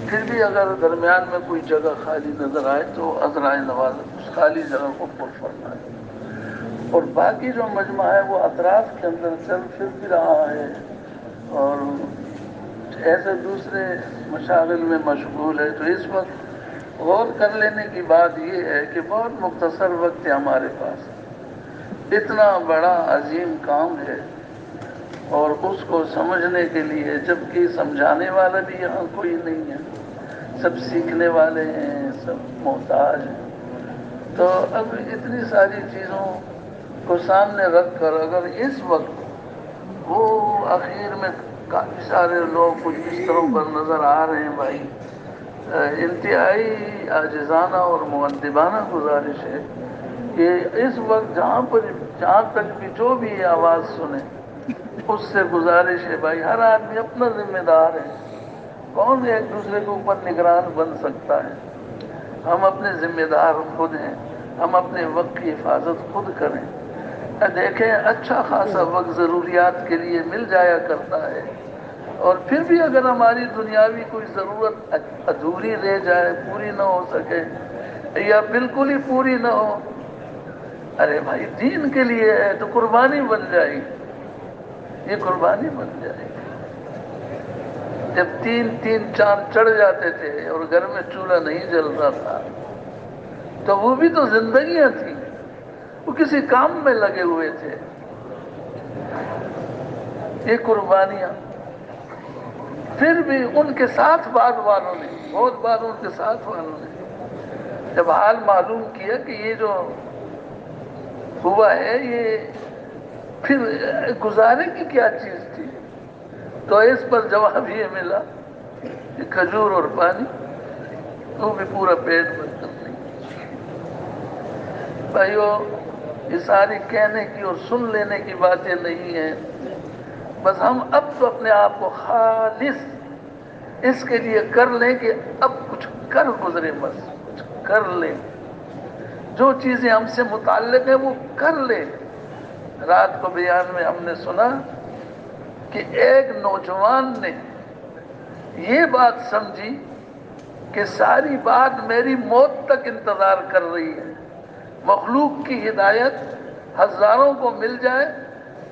پھر بھی اگر درمیان میں کوئی جگہ خالی نظر آئے تو عذرائے نوازت اس خالی جگہ کو پر فرمائے. اور باقی جو مجمع ہے وہ اطراف کے اندر چل پھر بھی رہا ہے اور ایسے دوسرے مشاغل میں مشغول ہے. تو اس وقت غور کر لینے کی بات یہ ہے کہ بہت مختصر وقت ہے ہمارے پاس. اتنا بڑا عظیم کام ہے اور اس کو سمجھنے کے لیے جبکہ سمجھانے والا بھی یہاں کوئی نہیں ہے, سب سیکھنے والے ہیں, سب محتاج ہیں. تو اب اتنی ساری چیزوں کو سامنے رکھ کر اگر اس وقت وہ اخیر میں کافی سارے لوگ کچھ بستروں پر نظر آ رہے ہیں بھائی, انتہائی عاجزانہ اور مؤدبانہ گزارش ہے کہ اس وقت جہاں تک بھی جو بھی یہ آواز سنے اس سے گزارش ہے بھائی ہر آدمی اپنا ذمہ دار ہے. کون ایک دوسرے کے اوپر نگران بن سکتا ہے؟ ہم اپنے ذمہ دار خود ہیں, ہم اپنے وقت کی حفاظت خود کریں. دیکھیں اچھا خاصا وقت ضروریات کے لیے مل جایا کرتا ہے اور پھر بھی اگر ہماری دنیاوی کوئی ضرورت ادھوری رہ جائے, پوری نہ ہو سکے یا بالکل ہی پوری نہ ہو, ارے بھائی دین کے لیے ہے تو قربانی بن جائے گی, یہ قربانی بن جائے گی. جب تین چاند چڑھ جاتے تھے اور گھر میں چولہا نہیں جلتا تھا تو وہ بھی تو زندگیاں تھیں, وہ کسی کام میں لگے ہوئے تھے. یہ قربانیاں پھر بھی ان کے ساتھ بعد والوں نے, بہت بار ان کے ساتھ والوں نے جب حال معلوم کیا کہ یہ جو ہوا ہے یہ پھر گزارے کی کیا چیز تھی, تو اس پر جواب یہ ملا کہ کھجور اور پانی وہ بھی پورا پیٹ بھر کر نہیں. بھائیو یہ ساری کہنے کی اور سن لینے کی باتیں نہیں ہیں, بس ہم اب تو اپنے آپ کو خالص اس کے لیے کر لیں کہ اب کچھ کر گزرے, بس کچھ کر لیں, جو چیزیں ہم سے متعلق ہیں وہ کر لیں. رات کو بیان میں ہم نے سنا کہ ایک نوجوان نے یہ بات سمجھی کہ ساری بات میری موت تک انتظار کر رہی ہے, مخلوق کی ہدایت ہزاروں کو مل جائے,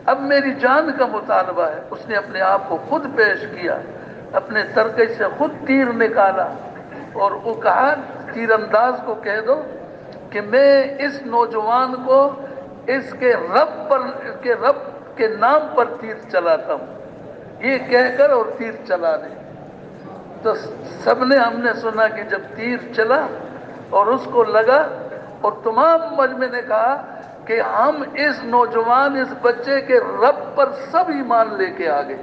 اب میری جان کا مطالبہ ہے. اس نے اپنے آپ کو خود پیش کیا, اپنے ترکش سے خود تیر نکالا اور وہ کہا تیر انداز کو کہہ دو کہ میں اس نوجوان کو اس کے رب کے نام پر تیر چلاتا ہوں, یہ کہہ کر اور تیر چلا دے. تو سب نے ہم نے سنا کہ جب تیر چلا اور اس کو لگا اور تمام مجمع نے کہا کہ ہم اس نوجوان اس بچے کے رب پر سب ایمان لے کے آگے.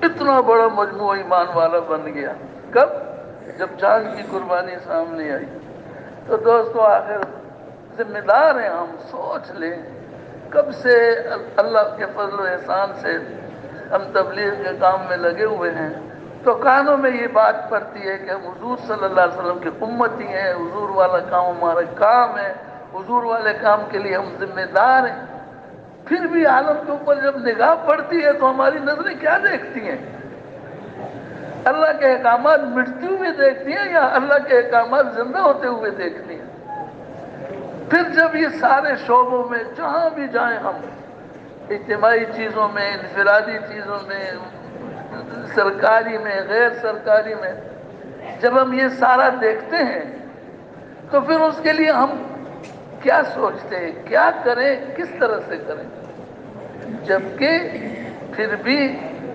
اتنا بڑا مجموعہ ایمان والا بن گیا. کب؟ جب جان کی قربانی سامنے آئی. تو دوستو آخر ذمہ دار ہیں ہم, سوچ لیں کب سے اللہ کے فضل و احسان سے ہم تبلیغ کے کام میں لگے ہوئے ہیں, تو کانوں میں یہ بات پڑتی ہے کہ ہم حضور صلی اللہ علیہ وسلم کی امتی ہیں, حضور والا کام ہمارا کام ہے, حضور والے کام کے لیے ہم ذمہ دار ہیں. پھر بھی عالم کے اوپر جب نگاہ پڑتی ہے تو ہماری نظریں کیا دیکھتی ہیں؟ اللہ کے احکامات مٹتے ہوئے دیکھتی ہیں یا اللہ کے احکامات زندہ ہوتے ہوئے دیکھتی ہیں؟ پھر جب یہ سارے شعبوں میں جہاں بھی جائیں ہم, اجتماعی چیزوں میں, انفرادی چیزوں میں, سرکاری میں, غیر سرکاری میں, جب ہم یہ سارا دیکھتے ہیں تو پھر اس کے لیے ہم کیا سوچتے ہیں, کیا کریں, کس طرح سے کریں؟ جبکہ پھر بھی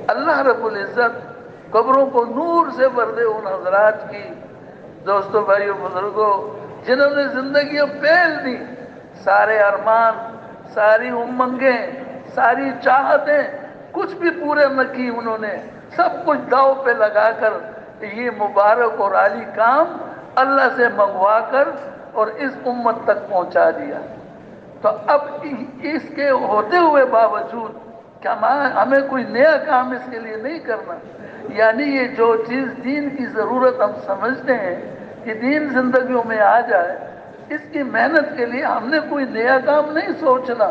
اللہ رب العزت قبروں کو نور سے بھر دے ان حضرات کی, دوستوں بھائیوں بزرگوں, جنہوں نے زندگیاں پھیل دی, سارے ارمان, ساری امنگیں, ساری چاہتیں کچھ بھی پورے نہ کی انہوں نے, سب کچھ داؤ پہ لگا کر یہ مبارک اور عالی کام اللہ سے منگوا کر اور اس امت تک پہنچا دیا. تو اب اس کے ہوتے ہوئے باوجود کیا ہمیں کوئی نیا کام اس کے لیے نہیں کرنا؟ یعنی یہ جو چیز دین کی ضرورت ہم سمجھتے ہیں کہ دین زندگیوں میں آ جائے, اس کی محنت کے لیے ہم نے کوئی نیا کام نہیں سوچنا,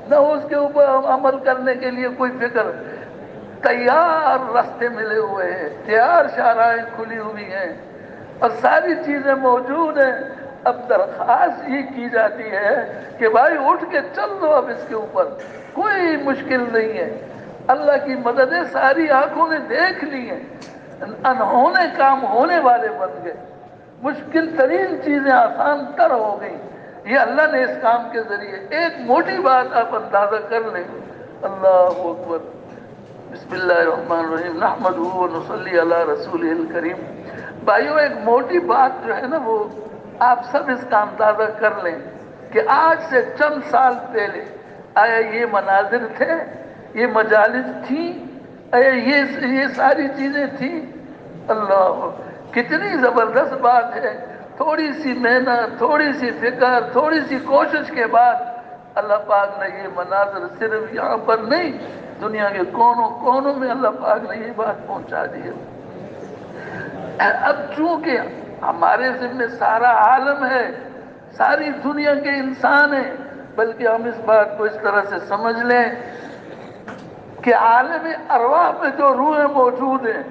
نہ اس کے اوپر عمل کرنے کے لیے کوئی فکر. تیار راستے ملے ہوئے ہیں، تیار شاہراہیں کھلی ہوئی ہیں اور ساری چیزیں موجود ہیں. اب درخواست یہ کی جاتی ہے کہ بھائی اٹھ کے چل دو، اب اس کے اوپر کوئی مشکل نہیں ہے. اللہ کی مددیں ساری آنکھوں نے دیکھ لی ہیں، انہونے کام ہونے والے بن گئے، مشکل ترین چیزیں آسان تر ہو گئی. یہ اللہ نے اس کام کے ذریعے ایک موٹی بات آپ اندازہ کر لیں. اللہ اکبر. بسم اللہ الرحمن الرحیم. نحمدہ و نصلی علی رسولہ الکریم. بھائیو، ایک موٹی بات جو ہے نا، وہ آپ سب اس کا اندازہ کر لیں کہ آج سے چند سال پہلے آیا یہ مناظر تھے، یہ مجالس تھیں، آیا یہ ساری چیزیں تھیں. اللہ، کتنی زبردست بات ہے. تھوڑی سی محنت، تھوڑی سی فکر، تھوڑی سی کوشش کے بعد اللہ پاک نے یہ مناظر صرف یہاں پر نہیں، دنیا کے کونوں کونوں میں اللہ پاک نے یہ بات پہنچا دی ہے. اب چونکہ ہمارے ذمہ سارا عالم ہے، ساری دنیا کے انسان ہیں، بلکہ ہم اس بات کو اس طرح سے سمجھ لیں کہ عالم ارواح میں جو روحیں موجود ہیں،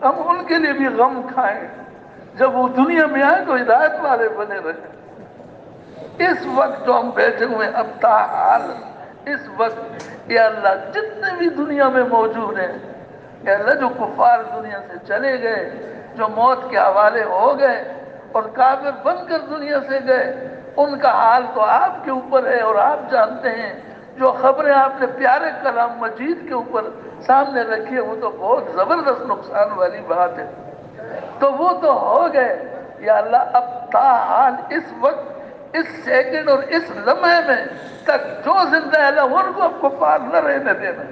ہم ان کے لیے بھی غم کھائیں. جب وہ دنیا میں آئے تو ہدایت والے بنے رہے. اس وقت جو ہم بیٹھے ہوئے اب تاحال اس وقت، یا اللہ جتنے بھی دنیا میں موجود ہیں، یا اللہ جو کفار دنیا سے چلے گئے، جو موت کے حوالے ہو گئے اور کافر بن کر دنیا سے گئے، ان کا حال تو آپ کے اوپر ہے اور آپ جانتے ہیں. جو خبریں آپ نے پیارے کلام مجید کے اوپر سامنے رکھی ہے، وہ تو بہت زبردست نقصان والی بات ہے. تو وہ تو ہو گئے. یا اللہ اب تاحال اس وقت، اس سیکنڈ اور اس لمحے میں تک جو زندہ ہے اللہ ان کو اب کفار نہ رہنے دینا.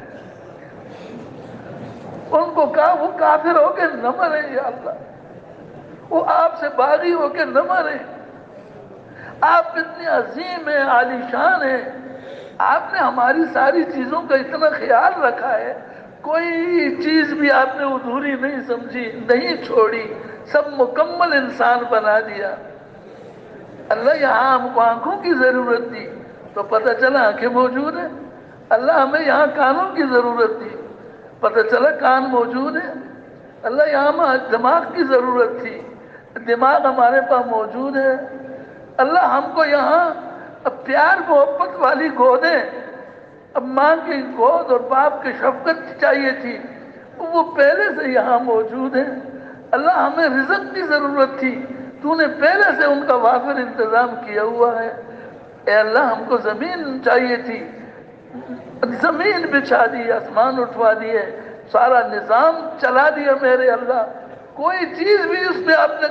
ان کو کہا وہ کافر ہو کے نہ مرے، یا اللہ وہ آپ سے باغی ہو کے نہ مرے. آپ اتنے عظیم ہیں، عالی شان ہیں، آپ نے ہماری ساری چیزوں کا اتنا خیال رکھا ہے، کوئی چیز بھی آپ نے ادھوری نہیں سمجھی، نہیں چھوڑی، سب مکمل انسان بنا دیا. اللہ یہاں ہم کو آنکھوں کی ضرورت تھی تو پتہ چلا آنکھیں موجود ہیں. اللہ ہمیں یہاں کانوں کی ضرورت تھی، پتہ چلا کان موجود ہے. اللہ یہاں دماغ کی ضرورت تھی، دماغ ہمارے پاس موجود ہے. اللہ ہم کو یہاں پیار محبت والی گودیں، اب ماں کی گود اور باپ کی شفقت چاہیے تھی، وہ پہلے سے یہاں موجود ہیں. اللہ ہمیں رزق کی ضرورت تھی، تو نے پہلے سے ان کا وافر انتظام کیا ہوا ہے. اے اللہ ہم کو زمین چاہیے تھی، زمین بچھا دی، آسمان اٹھوا دیے، سارا نظام چلا دیا میرے اللہ. کوئی چیز بھی اس میں آپ نے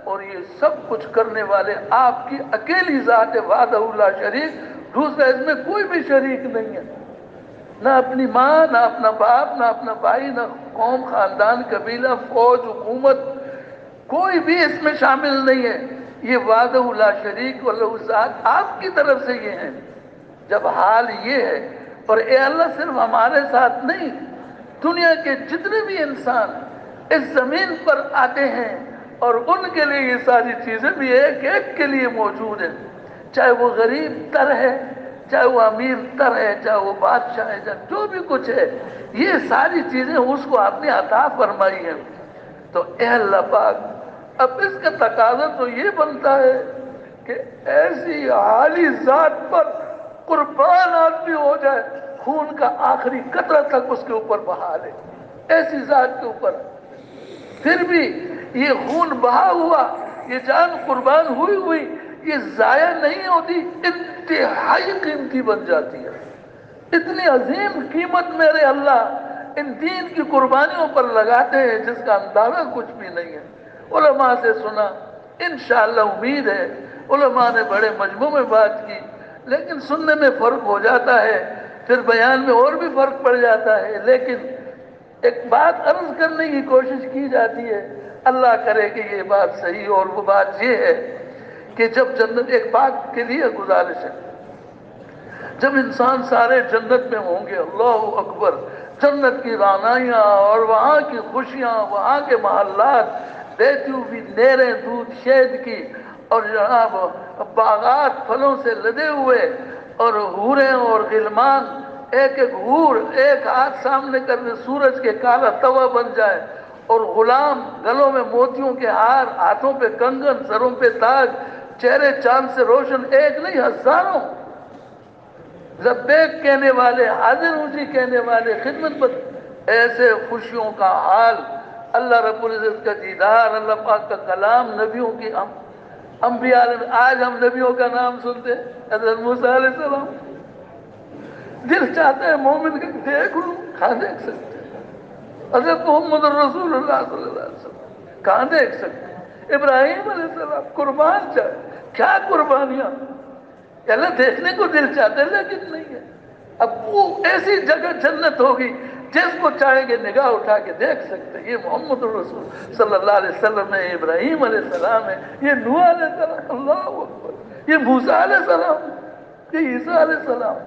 اور یہ سب کچھ کرنے والے آپ کی اکیلی ذات وحدہ لا شریک، دوسرا اس میں کوئی بھی شریک نہیں ہے. نہ اپنی ماں، نہ اپنا باپ، نہ اپنا بھائی، نہ قوم، خاندان، قبیلہ، فوج، حکومت، کوئی بھی اس میں شامل نہیں ہے. یہ وحدہ لا شریک واللہ ذات آپ کی طرف سے یہ ہے. جب حال یہ ہے، اور اے اللہ صرف ہمارے ساتھ نہیں، دنیا کے جتنے بھی انسان اس زمین پر آتے ہیں اور ان کے لیے یہ ساری چیزیں بھی ایک ایک کے لیے موجود ہیں. چاہے وہ غریب تر ہے، چاہے وہ امیر تر ہے، چاہے وہ بادشاہ ہے، چاہے جو بھی کچھ ہے، یہ ساری چیزیں اس کو آپ نے عطا فرمائی ہیں. تو اے اللہ پاک، اب اس کا تقاضا تو یہ بنتا ہے کہ ایسی عالی ذات پر قربان آدمی ہو جائے، خون کا آخری قطرہ تک اس کے اوپر بہا لے. ایسی ذات کے اوپر پھر بھی یہ خون بہا ہوا، یہ جان قربان ہوئی ہوئی، یہ ضائع نہیں ہوتی، انتہائی قیمتی بن جاتی ہے. اتنی عظیم قیمت میرے اللہ ان دین کی قربانیوں پر لگاتے ہیں جس کا اندازہ کچھ بھی نہیں ہے. علماء سے سنا، انشاءاللہ امید ہے علماء نے بڑے مجموع میں بات کی، لیکن سننے میں فرق ہو جاتا ہے، پھر بیان میں اور بھی فرق پڑ جاتا ہے. لیکن ایک بات عرض کرنے کی کوشش کی جاتی ہے، اللہ کرے کہ یہ بات صحیح، اور وہ بات یہ ہے کہ جب جنت، ایک بات کے لیے گزارش ہے، جب انسان سارے جنت میں ہوں گے، اللہ اکبر، جنت کی رانائیاں اور وہاں کی خوشیاں، وہاں کے محلات، بہتی ہوئی نہریں دودھ شہد کی، اور جناب باغات پھلوں سے لدے ہوئے، اور حوریں اور غلمان ایک ایک حور ایک ہاتھ سامنے کرنے سورج کے کالا توا بن جائے، اور غلام گلوں میں موتیوں کے ہار، ہاتھوں پہ کنگن، سروں پہ تاج، چہرے چاند سے روشن، ایک نہیں ہزاروں لبیک کہنے والے، حاضر ہوں جی کہنے والے، خدمت ایسے خوشیوں کا حال، اللہ رب العزت کا دیدار، اللہ پاک کا کلام، نبیوں کی انبیاء علیہ، آج ہم نبیوں کا نام سنتے، حضرت موسیٰ علیہ السلام، دل چاہتا ہے مومن کا دیکھ لوں، کہاں دیکھ سکتے ہیں؟ حضرت محمد رسول اللہ صلی اللہ علیہ وسلم کہاں دیکھ سکتے ہیں؟ ابراہیم علیہ السلام قربان چاہے، کیا قربانیاں، اللہ دیکھنے کو دل چاہتے ہیں لیکن نہیں ہے۔ اب وہ ایسی جگہ جنت ہوگی جس کو چاہیں گے نگاہ اٹھا کے دیکھ سکتے ہیں۔ یہ محمد الرسول صلی اللہ علیہ وسلم ہے، ابراہیم علیہ السلام ہے، یہ نوح علیہ السلام، اللہ اکبر، یہ موسیٰ علیہ السلام، یہ عیسیٰ علیہ السلام،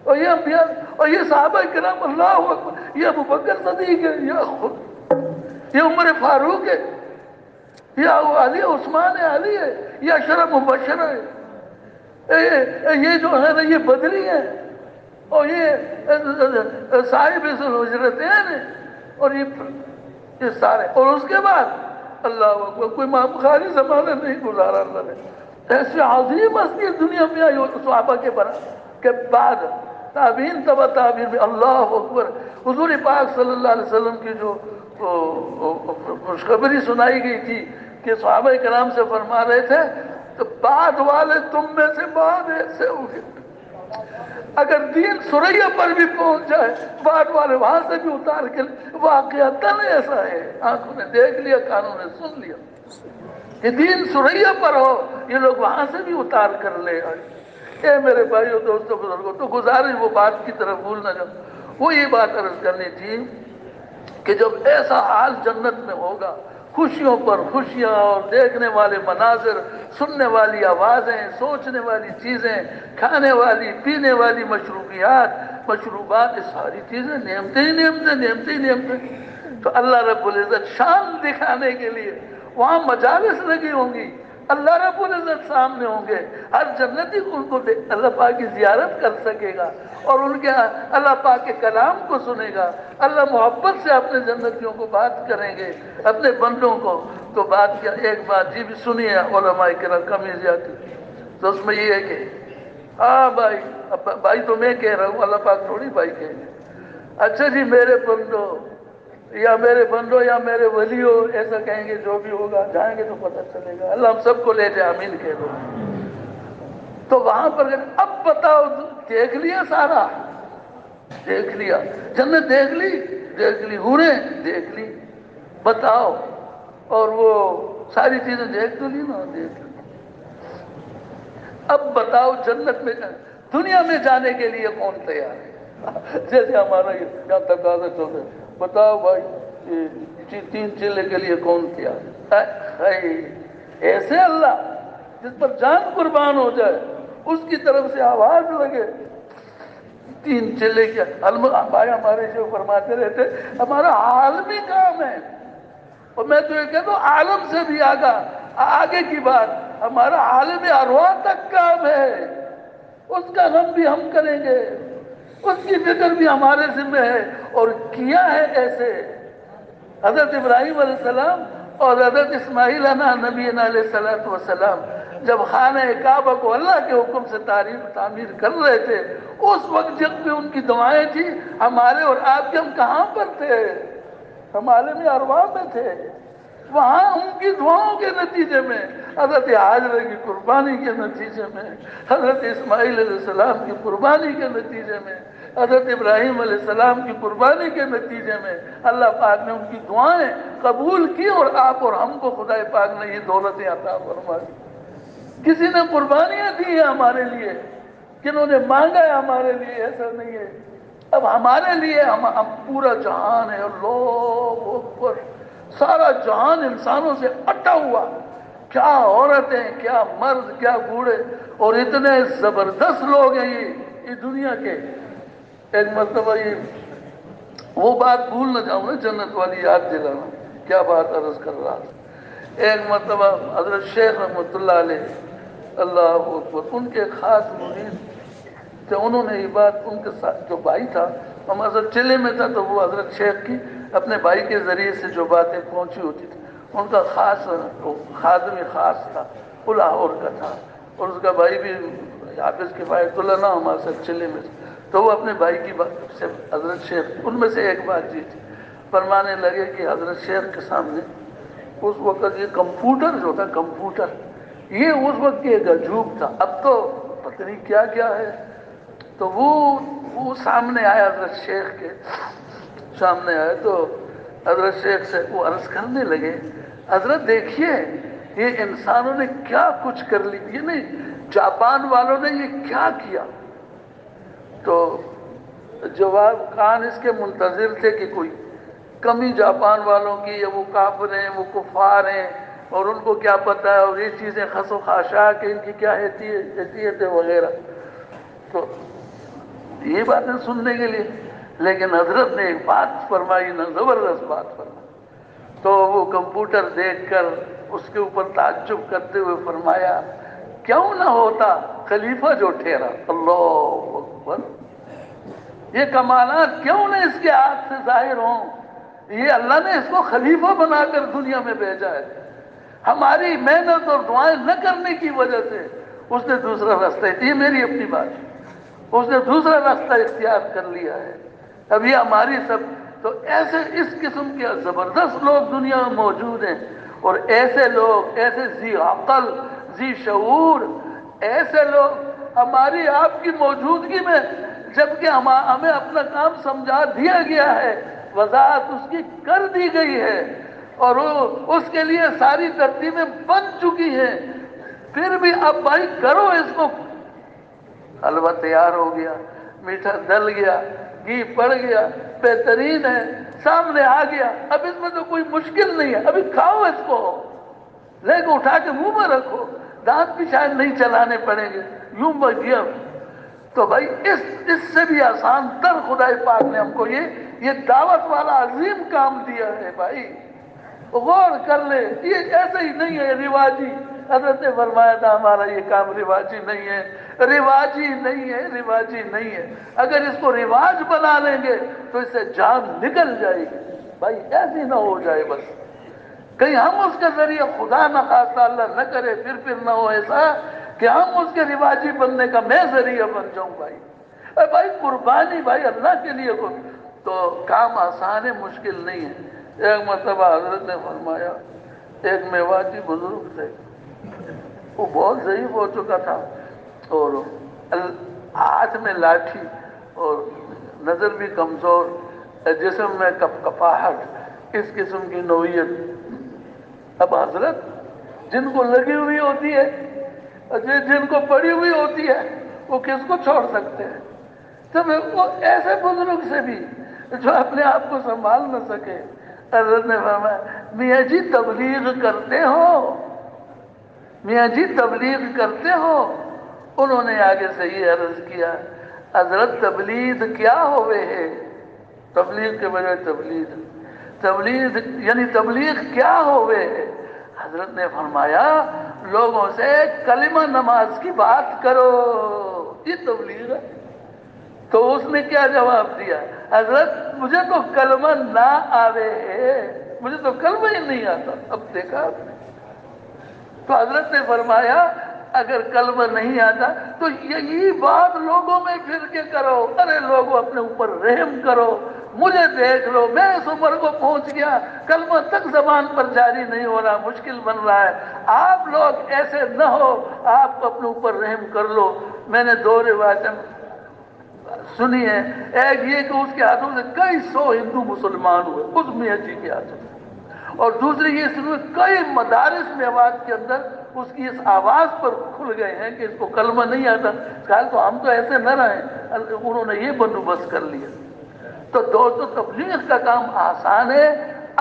اور یہ انبیاء، اور یہ صحابہ کرام، اللہ اکبر، یہ ابو بکر صدیق ہے، یہ عمر فاروق ہے، یہ علی عثمان علی ہے، یہ اشرف مبشر ہے، یہ جو ہے نا یہ بدری ہے، اور یہ صاحب الحجرتین ہے، اور یہ سارے، اور اس کے بعد اللہ اکبر، کوئی خالی زمانہ نہیں گزارا اللہ نے، ایسے عظیم ہستی دنیا میں آئی صحابہ کے بعد، تابعین تبع تابعین میں، اللہ اکبر، حضور پاک صلی اللہ علیہ وسلم کی جو خوشخبری سنائی گئی تھی کہ صحابہ کرام سے فرما رہے تھے، تو بعد والے تم میں سے بعد ایسے ہوگے، اگر دین سریا پر بھی پہنچ جائے بعد والے وہاں سے بھی اتار کے، واقعتاً ایسا ہے، آنکھوں نے دیکھ لیا، کانوں نے سن لیا کہ دین سریا پر ہو، یہ لوگ وہاں سے بھی اتار کر لے آئے۔ اے میرے بھائیوں دوستوں بزرگوں، تو گزارش وہ بات کی طرف بھول نہ جاؤ، وہ یہ بات عرض کرنی تھی کہ جب ایسا حال جنت میں ہوگا، خوشیوں پر خوشیاں، اور دیکھنے والے مناظر، سننے والی آوازیں، سوچنے والی چیزیں، کھانے والی پینے والی مشروبات، یہ ساری چیزیں نعمتیں ہی نعمتیں، نعمتیں ہی نعمتیں۔ تو اللہ رب العزت شان دکھانے کے لیے وہاں مجالس لگی ہوں گی، اللہ رب العزت سامنے ہوں گے، ہر جنتی ان کو اللہ پاک کی زیارت کر سکے گا، اور ان کے اللہ پاک کے کلام کو سنے گا، اللہ محبت سے اپنے جنتیوں کو بات کریں گے، اپنے بندوں کو۔ تو بات کیا، ایک بات جی بھی سنیے علماء کرام کمی زیادتی، تو اس میں یہ ہے کہ ہاں بھائی، بھائی تو میں کہہ رہا ہوں، اللہ پاک تھوڑی بھائی کہیں گے، اچھا جی میرے بندو، یا میرے بندو، یا میرے ولیو، ایسا کہیں گے، جو بھی ہوگا جائیں گے تو پتہ چلے گا، اللہ ہم سب کو لے جائے، آمین کہہ دو۔ تو وہاں پر اب بتاؤ، دیکھ لیا سارا، دیکھ لیا جنت، دیکھ لی حوریں دیکھ لی، بتاؤ، اور وہ ساری چیزیں دیکھ تو لی نا، دیکھ لی، اب بتاؤ جنت میں، دنیا میں جانے کے لیے کون تیار ہے؟ جیسے ہمارا یہاں تقاضا چل رہا ہے، بتاؤ بھائی 3 چیلے کے لیے کون تیار ہے؟ ایسے اللہ جس پر جان قربان ہو جائے، اس کی طرف سے آواز لگے، 3 چیلے کیا، بھائی ہمارے جو فرماتے رہتے، ہمارا عالمی کام ہے، اور میں تو یہ کہتا ہوں عالم سے بھی آگے کی بات، ہمارا عالم ارواح تک کام ہے، اس کا غم بھی ہم کریں گے، اس کی فکر بھی ہمارے ذمہ ہے، اور کیا ہے ایسے۔ حضرت ابراہیم علیہ السلام اور حضرت اسماعیل نبی علیہ السلام جب خانہ کعبہ کو اللہ کے حکم سے تعمیر کر رہے تھے، اس وقت جب بھی ان کی دعائیں تھیں، ہمارے اور آپ کے، ہم کہاں پر تھے؟ ہم عالم ارواح میں تھے، وہاں ان کی دعاؤں کے نتیجے میں، حضرت حاجرہ کی قربانی کے نتیجے میں، حضرت اسماعیل علیہ السلام کی قربانی کے نتیجے میں، حضرت ابراہیم علیہ السلام کی قربانی کے نتیجے میں اللہ پاک نے ان کی دعائیں قبول کی، اور آپ اور ہم کو خدا پاک نے یہ دولتیں عطا فرما دی۔ کسی نے قربانیاں دی ہیں ہمارے لیے، کنہوں نے مانگا ہے ہمارے لیے، ایسا نہیں ہے۔ اب ہمارے لیے ہم پورا جہان ہے، اللہ اکبر، سارا جہان انسانوں سے اٹا ہوا، کیا عورتیں، کیا مرد، کیا بوڑھے، اور اتنے زبردست لوگ ہیں یہ دنیا کے۔ ایک مرتبہ یہ وہ بات بھول نہ جاؤں نا، جنت والی یاد دلانا، کیا بات عرض کر رہا تھا۔ ایک مرتبہ حضرت شیخ رحمۃ اللہ علیہ، اللہ اکبر، ان کے خاص مرید تو انہوں نے یہ بات ان کے ساتھ، جو بھائی تھا ہم حضرت چلے میں تھا تو وہ حضرت شیخ کی اپنے بھائی کے ذریعے سے جو باتیں پہنچی ہوتی تھی، ان کا خاص خادمی خاص تھا، وہ لاہور کا تھا، اور اس کا بھائی بھی حافظ کفایت اللہ نہ ہمارے ساتھ چلے میں تھا، تو وہ اپنے بھائی کی بات سے حضرت شیخ ان میں سے ایک بات یہ تھی، فرمانے لگے کہ حضرت شیخ کے سامنے اس وقت یہ کمپیوٹر جو تھا، کمپیوٹر یہ اس وقت ایک عجوب تھا، اب تو پتہ نہیں کیا کیا ہے۔ تو وہ سامنے آیا، حضرت شیخ کے سامنے آئے تو حضرت شیخ سے وہ عرض کرنے لگے، حضرت دیکھیے یہ انسانوں نے کیا کچھ کر لی، یہ نہیں جاپان والوں نے یہ کیا کیا۔ تو جواب کان اس کے منتظر تھے کہ کوئی کمی جاپان والوں کی، یا وہ کافر ہیں، وہ کفار ہیں، اور ان کو کیا پتہ ہے، اور یہ چیزیں خس و خاشاک ان کی کیا حیثیت ہے وغیرہ، تو یہ باتیں سننے کے لیے۔ لیکن حضرت نے ایک بات فرمائی نا، زبردست بات فرمائی، تو وہ کمپیوٹر دیکھ کر اس کے اوپر تعجب کرتے ہوئے فرمایا، کیوں نہ ہوتا خلیفہ جو ٹھہرا، اللہ اکبر، یہ کمالات کیوں نہ اس کے ہاتھ سے ظاہر ہوں، یہ اللہ نے اس کو خلیفہ بنا کر دنیا میں بھیجا ہے، ہماری محنت اور دعائیں نہ کرنے کی وجہ سے اس نے دوسرا راستہ، یہ میری اپنی بات ہے، اس نے دوسرا راستہ اختیار کر لیا ہے۔ اب یہ ہماری سب تو ایسے اس قسم کے زبردست لوگ دنیا میں موجود ہیں، اور ایسے لوگ، ایسے ذی عقل، ذی شعور، ایسے لوگ ہماری آپ کی موجودگی میں، جبکہ ہمیں اپنا کام سمجھا دیا گیا ہے، وضاحت اس کی کر دی گئی ہے، اور اس کے لیے ساری ترتیبیں بن چکی ہیں، پھر بھی اب بھائی کرو اس کو۔ حلوہ تیار ہو گیا، میٹھا ڈل گیا، گھی پڑ گیا، بہترین ہے، سامنے آ گیا، اب اس میں تو کوئی مشکل نہیں ہے، ابھی کھاؤ اس کو، لے کے اٹھا کے منہ میں رکھو، دانت بھی شاید نہیں چلانے پڑیں گے، یوں بھیا۔ تو بھائی اس سے بھی آسان تر خدائے پاک نے ہم کو یہ دعوت والا عظیم کام دیا ہے بھائی، غور کر لے، یہ ایسے ہی نہیں ہے رواجی۔ حضرت نے فرمایا تھا ہمارا یہ کام رواجی نہیں ہے، رواجی نہیں ہے، رواجی نہیں ہے، اگر اس کو رواج بنا لیں گے تو اس سے جان نکل جائے گی بھائی، ایسی نہ ہو جائے بس کہیں ہم اس کے ذریعے، خدا نہ خواستہ اللہ نہ کرے، پھر نہ ہو ایسا کہ ہم اس کے رواجی بننے کا میں ذریعہ بن جاؤں بھائی۔ اے بھائی قربانی بھائی اللہ کے لیے تو کام آسان ہے، مشکل نہیں ہے۔ ایک مرتبہ حضرت نے فرمایا، ایک میواتی بزرگ تھے، وہ بہت ضعیف ہو چکا تھا، اور ہاتھ میں لاٹھی، اور نظر بھی کمزور، جسم میں کپاہٹ، اس قسم کی نوعیت۔ اب حضرت جن کو لگی ہوئی ہوتی ہے، جن کو پڑی ہوئی ہوتی ہے، وہ کس کو چھوڑ سکتے ہیں؟ تو وہ ایسے بزرگ سے بھی جو اپنے آپ کو سنبھال نہ سکے، حضرت نے فرمایا، میاں جی تبلیغ کرتے ہو، میاں جی تبلیغ کرتے ہو؟ انہوں نے آگے سے یہ عرض کیا، حضرت تبلیغ کیا ہوئے ہے؟ تبلیغ کے بجائے تبلیغ یعنی تبلیغ کیا ہوئے ہے؟ حضرت نے فرمایا، لوگوں سے کلمہ نماز کی بات کرو، یہ تبلیغ ہے۔ تو اس نے کیا جواب دیا، حضرت مجھے تو کلمہ نہ آوے ہے، مجھے تو کلمہ ہی نہیں آتا۔ اب دیکھا آپ نے، تو حضرت نے فرمایا اگر کلمہ نہیں آتا تو یہی بات لوگوں میں پھر کے کرو، ارے لوگوں اپنے اوپر رحم کرو، مجھے دیکھ لو، میں اس عمر کو پہنچ گیا، کلمہ تک زبان پر جاری نہیں ہو رہا، مشکل بن رہا ہے، آپ لوگ ایسے نہ ہو، آپ اپنے اوپر رحم کر لو۔ میں نے دو روایتیں سنی ہے، ایک یہ کہ اس کے ہاتھوں سے کئی سو ہندو مسلمان ہوئے، اس میاں جی کے ہاتھوں سے، اور دوسری یہ سنو کئی مدارس میوات کے اندر اس کی اس آواز پر کھل گئے ہیں کہ اس کو کلمہ نہیں آتا، کہا تو ہم تو ایسے نہ رہیں، انہوں نے یہ بندوبست کر لیا۔ تو دوستو تبلیغ کا کام آسان ہے،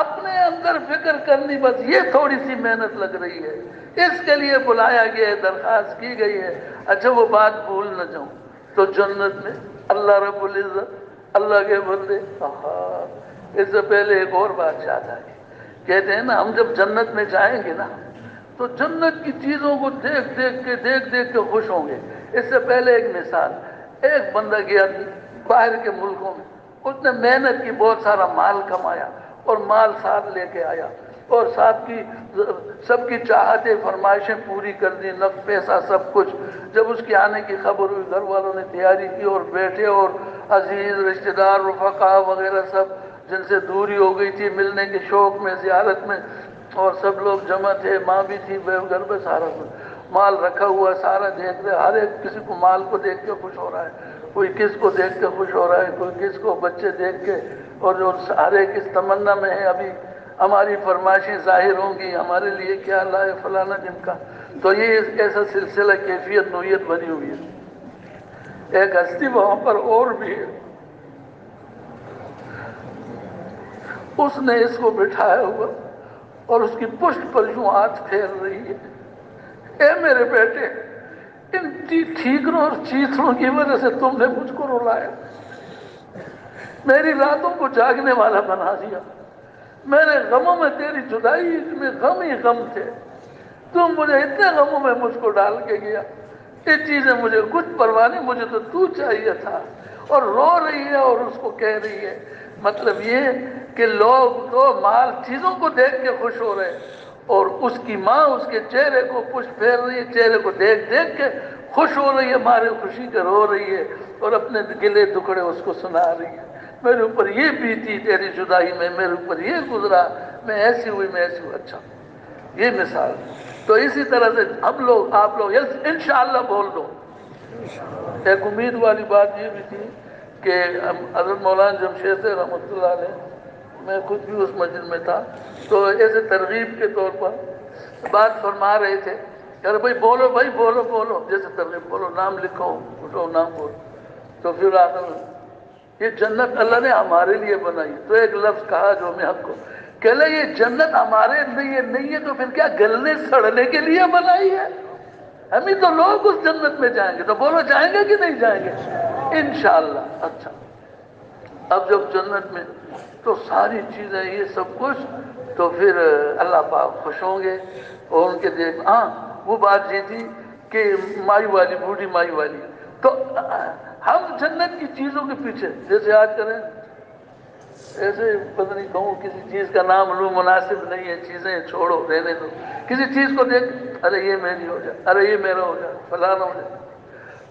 اپنے اندر فکر کرنی، بس یہ تھوڑی سی محنت لگ رہی ہے، اس کے لیے بلایا گیا ہے، درخواست کی گئی ہے۔ اچھا وہ بات بھول نہ جاؤں، تو جنت میں اللہ رب العزت، اللہ کے بندے، اس سے پہلے ایک اور بات یاد آئی، کہتے ہیں نا ہم جب جنت میں جائیں گے نا تو جنت کی چیزوں کو دیکھ دیکھ کے خوش ہوں گے۔ اس سے پہلے ایک مثال، ایک بندہ گیا باہر کے ملکوں میں، اس نے محنت کی، بہت سارا مال کمایا اور مال ساتھ لے کے آیا اور ساتھ کی سب کی چاہتیں فرمائشیں پوری کر دی، نقد پیسہ سب کچھ۔ جب اس کے آنے کی خبر ہوئی، گھر والوں نے تیاری کی اور بیٹھے، اور عزیز رشتہ دار رفقا وغیرہ سب جن سے دوری ہو گئی تھی، ملنے کے شوق میں، زیارت میں، اور سب لوگ جمع تھے، ماں بھی تھی گھر پہ، سارا مال رکھا ہوا سارا دیکھ رہے، ہر ایک کسی کو مال کو دیکھ کے خوش ہو رہا ہے، کوئی کس کو دیکھ کے خوش ہو رہا ہے، کوئی کس کو بچے دیکھ کے، اور جو ہر ایک اس تمنا میں ہے ابھی ہماری فرمائشیں ظاہر ہوں گی، ہمارے لیے کیا لائے فلانا جن کا۔ تو یہ ایسا سلسلہ کیفیت نوعیت بنی ہوئی ہے۔ ایک ہستی وہاں پر اور بھی ہے، اس نے اس کو بٹھایا ہوا اور اس کی پشت پر یوں ہاتھ پھیر رہی ہے، اے میرے بیٹے، ان ٹھیکروں اور چیتڑوں کی وجہ سے تم نے مجھ کو رلایا، میری راتوں کو جاگنے والا بنا دیا، میرے غموں میں تیری جدائی میں غم ہی غم تھے، تم مجھے اتنے غموں میں مجھ کو ڈال کے گیا، یہ چیزیں مجھے کچھ پرواہ نہیں، مجھے تو چاہیے تھا۔ اور رو رہی ہے اور اس کو کہہ رہی ہے، مطلب یہ کہ لوگ تو مال چیزوں کو دیکھ کے خوش ہو رہے، اور اس کی ماں اس کے چہرے کو پشت پھیر رہی ہے، چہرے کو دیکھ دیکھ کے خوش ہو رہی ہے، مارے خوشی کے رو رہی ہے، اور اپنے گلے دکھڑے اس کو سنا رہی ہے، میرے اوپر یہ بیتی تیری جدائی میں، میرے اوپر یہ گزرا، میں ایسی ہوئی، میں ایسی ہوئی۔ اچھا، یہ مثال۔ تو اسی طرح سے ہم لوگ، آپ لوگ انشاءاللہ بول دو۔ ایک امید والی بات یہ بھی تھی کہ حضرت مولانا جمشید سے رحمۃ اللہ علیہ، میں خود بھی اس مسجد میں تھا، تو ایسے ترغیب کے طور پر بات فرما رہے تھے کہ ارے بھائی بولو، بھائی بولو بولو، جیسے ترغیب، بولو، نام لکھو، اٹھو نام بولو۔ تو پھر آخر یہ جنت اللہ نے ہمارے لیے بنائی، تو ایک لفظ کہا جو میں حق کو کہ لے، یہ جنت ہمارے لیے نہیں ہے تو پھر کیا گلنے سڑنے کے لیے بنائی ہے؟ ہم ہی تو لوگ اس جنت میں جائیں گے، تو بولو جائیں گے کہ نہیں جائیں گے؟ انشاءاللہ۔ اچھا، اب جب جنت میں تو ساری چیزیں یہ سب کچھ، تو پھر اللہ پاک خوش ہوں گے، اور ان کے دیکھ، ہاں وہ بات یہ تھی کہ مائی والی، بوڑھی مائی والی، تو ہم جنت کی چیزوں کے پیچھے، جیسے آج کریں ایسے پتہ نہیں کہوں، کسی چیز کا نام لوں مناسب نہیں ہے، چیزیں چھوڑو، رہنے دو، کسی چیز کو دیکھ، ارے یہ میری ہو جائے، ارے یہ میرا ہو جائے، فلانا ہو جائے،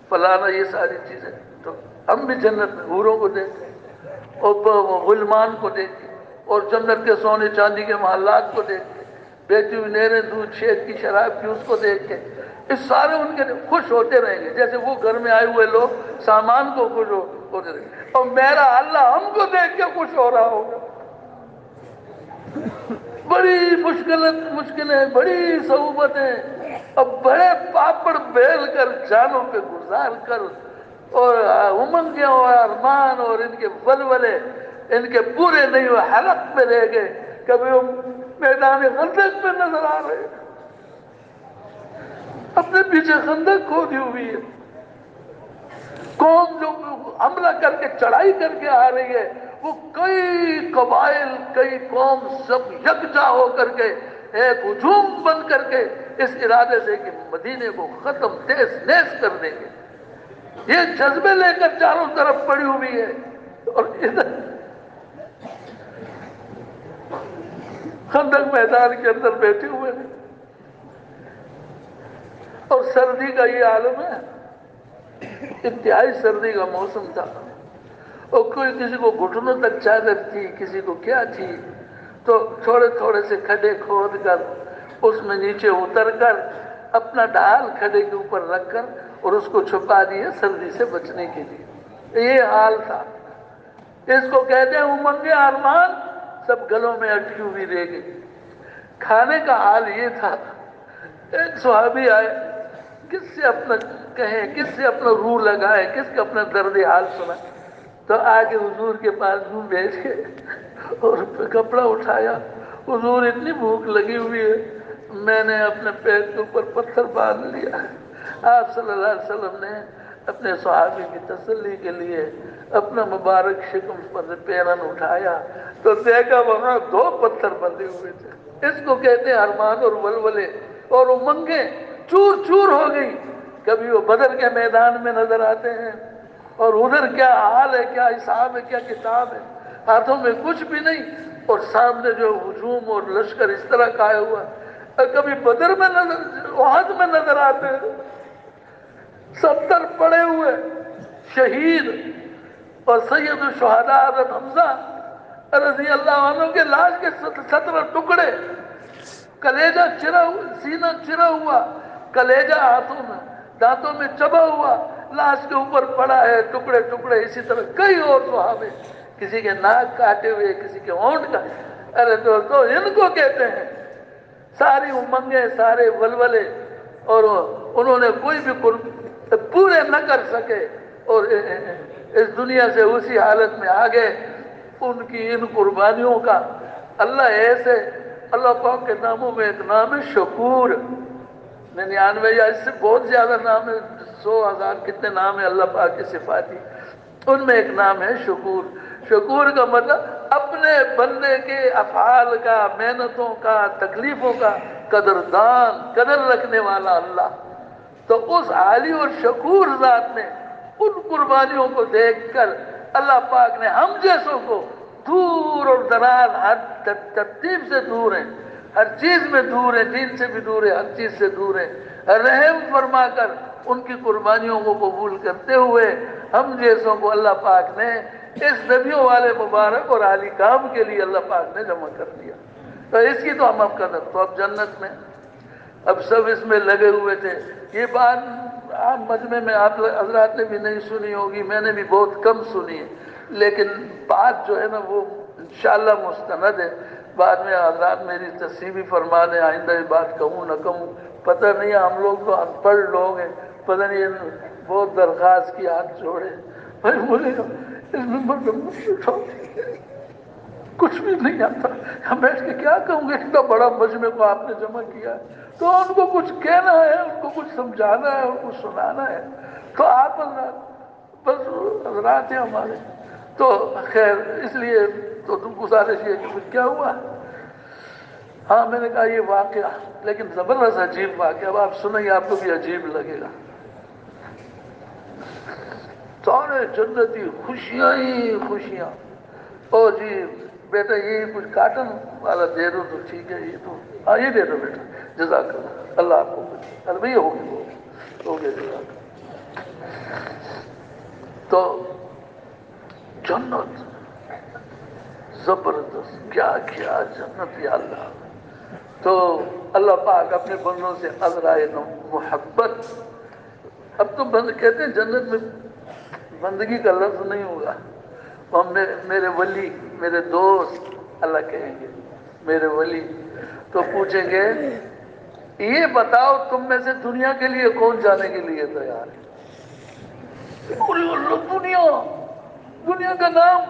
فلانا، یہ ساری چیزیں۔ تو ہم بھی جنت میں حوروں کو دیکھیں، اور غلمان کو دیکھیں، اور جنت کے سونے چاندی کے محلات کو دیکھ کے، بیٹی ہوئی نہریں، دودھ شہد کی شراب کی، اس کو دیکھ کے، اس سارے ان کے خوش ہوتے رہیں گے، جیسے وہ گھر میں آئے ہوئے لوگ سامان کو خوش ہوتے رہیں گے، اور میرا اللہ ہم کو دیکھ کے خوش ہو رہا ہوگا۔ بڑی مشکلیں، بڑی صعوبتیں، اب بڑے پاپڑ بیل کر، جانوں پہ گزار کر، اور امنگیں اور ارمان اور ان کے ولولے ان کے پورے نہیں ہوئے، حلق میں رہ گئے، کبھی وہ میدان خندق میں نظر آ رہے، اپنے پیچھے خندق کھودی ہوئی ہے، قوم جو حملہ کر کے چڑھائی کر کے آ رہی ہے، وہ کئی قبائل، کئی قوم سب یکجا ہو کر کے ایک ہجوم بن کر کے اس ارادے سے کہ مدینے کو ختم تیز نیز کر دیں گے، یہ جذبے لے کر چاروں طرف پڑی ہوئی ہے، اور ادھر خندق میدان کے اندر بیٹھے ہوئے ہیں، اور سردی کا یہ عالم ہے، انتہائی سردی کا موسم تھا، اور کوئی کسی کو گھٹنوں تک چادر تھی، کسی کو کیا تھی، تو تھوڑے تھوڑے سے کھڈے کھود کر اس میں نیچے اتر کر اپنا ڈھال کھڈے کے اوپر رکھ کر اور اس کو چھپا دیے سردی سے بچنے کے لیے، یہ حال تھا۔ اس کو کہتے ہیں امنگیں ارمان سب گلوں میں اٹکی ہوئی رہ گئی۔ کھانے کا حال یہ تھا، ایک صحابی آئے، کس سے اپنا کہیں، کس سے اپنا روح لگائے، کس کا اپنا درد حال سنا، تو آگے حضور کے پاس منہ بیٹھے اور کپڑا اٹھایا، حضور اتنی بھوک لگی ہوئی ہے، میں نے اپنے پیر کے اوپر پتھر باندھ لیا۔ آپ صلی اللہ علیہ وسلم نے اپنے صحابی کی تسلی کے لیے اپنا مبارک شکم پر پیرن اٹھایا تو دیکھا وہاں 2 پتھر بندھے ہوئے تھے۔ اس کو کہتے ہیں ارمان اور ولولے اور امنگیں چور چور ہو گئی۔ کبھی وہ بدر کے میدان میں نظر آتے ہیں، اور ادھر کیا حال ہے، کیا حساب ہے، کیا کتاب ہے، ہاتھوں میں کچھ بھی نہیں، اور سامنے جو ہجوم اور لشکر اس طرح کا آیا ہوا ہے۔ کبھی بدر میں نظر، احد میں نظر آتے ہیں 70 پڑے ہوئے شہید، اور سید الشہداء حضرت حمزہ رضی اللہ عنہ کے لاش کے 17 ٹکڑے، کلیجہ چرا ہوا، سینہ چرا ہوا، کلیجہ ہاتھوں میں دانتوں میں چبا ہوا، لاش کے اوپر پڑا ہے ٹکڑے ٹکڑے۔ اسی طرح کئی اور صحابے، کسی کے ناک کاٹے ہوئے، کسی کے ہونٹ کا۔ ارے دوستو، ان کو کہتے ہیں ساری امنگیں، سارے ولولے، اور انہوں نے کوئی بھی پورے نہ کر سکے، اور اس دنیا سے اسی حالت میں آ گئے۔ ان کی ان قربانیوں کا اللہ ایسے، اللہ پاک کے ناموں میں ایک نام ہے شکور، 99 یا اس سے بہت زیادہ نام ہے، 100,000 کتنے نام ہیں اللہ پاک کی صفاتی، ان میں ایک نام ہے شکور۔ شکور کا مطلب اپنے بندے کے افعال کا، محنتوں کا، تکلیفوں کا قدردان، قدر رکھنے والا اللہ۔ تو اس عالی اور شکور ذات نے ان قربانیوں کو دیکھ کر اللہ پاک نے ہم جیسوں کو دور اور دراز، ہر ترتیب سے دور ہیں، ہر چیز میں دور ہیں، دین سے بھی دور ہے، ہر چیز سے دور ہے، رحم فرما کر ان کی قربانیوں کو قبول کرتے ہوئے ہم جیسوں کو اللہ پاک نے اس نبیوں والے مبارک اور عالی کام کے لیے اللہ پاک نے جمع کر دیا۔ تو اس کی تو ہم اب قدر، تو اب جنت میں اب سب اس میں لگے ہوئے تھے۔ یہ بات عام مجمع میں آپ حضرات نے بھی نہیں سنی ہوگی، میں نے بھی بہت کم سنی ہے، لیکن بات جو ہے نا وہ انشاءاللہ مستند ہے۔ بعد میں حضرات میری تصحیح بھی فرما دیں، آئندہ یہ بات کہوں نہ کہوں پتہ نہیں ہے، ہم لوگ تو ان پڑھ لوگ ہیں، پتہ نہیں بہت درخواست کی، ہاتھ جوڑے بھائی، بولے اس نمبر پہ مجھ اٹھاؤ، کچھ بھی نہیں آتا، ہم بیٹھ کے کیا کہوں گے، اتنا بڑا مجمع کو آپ نے جمع کیا ہے، تو ان کو کچھ کہنا ہے، ان کو کچھ سمجھانا ہے، ان کو سنانا ہے، تو آپ حضرات بس حضرات ہیں ہمارے، تو خیر اس لیے تو تم گزارش یہ کہ پھر کیا ہوا۔ ہاں میں نے کہا یہ واقعہ، لیکن زبردست عجیب واقعہ، اب آپ سنیں گے آپ کو بھی عجیب لگے گا۔ سارے جنتی خوشیاں ہی خوشیاں، او جی بیٹا یہ کچھ کاٹن والا دے دو تو ٹھیک ہے، یہ تو ہاں یہ دے دو بیٹا، جزاک اللہ، اللہ آپ کو ارے بھائی ہو گیا جزاک۔ تو جنت زبردست، کیا کیا جنت یا اللہ۔ تو اللہ پاک اپنے بندوں سے عذرائے محبت، اب تو بند کہتے ہیں جنت میں بندگی کا لفظ نہیں ہوگا، ہم میرے ولی، میرے دوست اللہ کہیں گے، میرے ولی، تو پوچھیں گے یہ بتاؤ تم میں سے دنیا کے لیے کون جانے کے لیے تیار ہے؟ دنیا، دنیا کا نام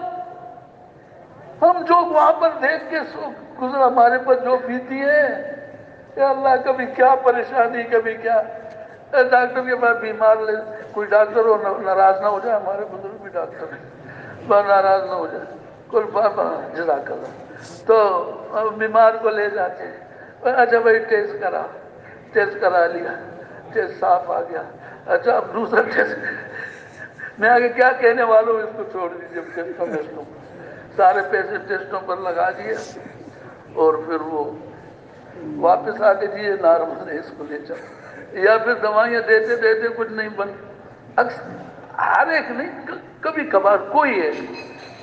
ہم جو وہاں پر دیکھ کے گزرا، ہمارے پر جو بیتی ہے، یا اللہ کبھی کیا پریشانی، کبھی کیا، ڈاکٹر کے پاس بیمار لے، کوئی ڈاکٹر ہو ناراض نہ ہو جائے، ہمارے بزرگ بھی ڈاکٹر ہیں، ناراض نہ ہو جائے، کل جزاک اللہ، تو بیمار کو لے جاتے ہیں، اچھا بھائی ٹیسٹ کرا لیا، ٹیسٹ صاف آ گیا، اچھا اب دوسرا ٹیسٹ، میں آگے کیا کہنے والوں اس کو چھوڑ دیجیے، ٹیسٹوں سارے پیسے ٹیسٹوں پر لگا دیے، اور پھر وہ واپس آ کے جی نارمل ہے، اس کو لے چلو، یا پھر دوائیاں دیتے دیتے کچھ نہیں بن، ہر ایک نہیں، کبھی کبھار کوئی ہے،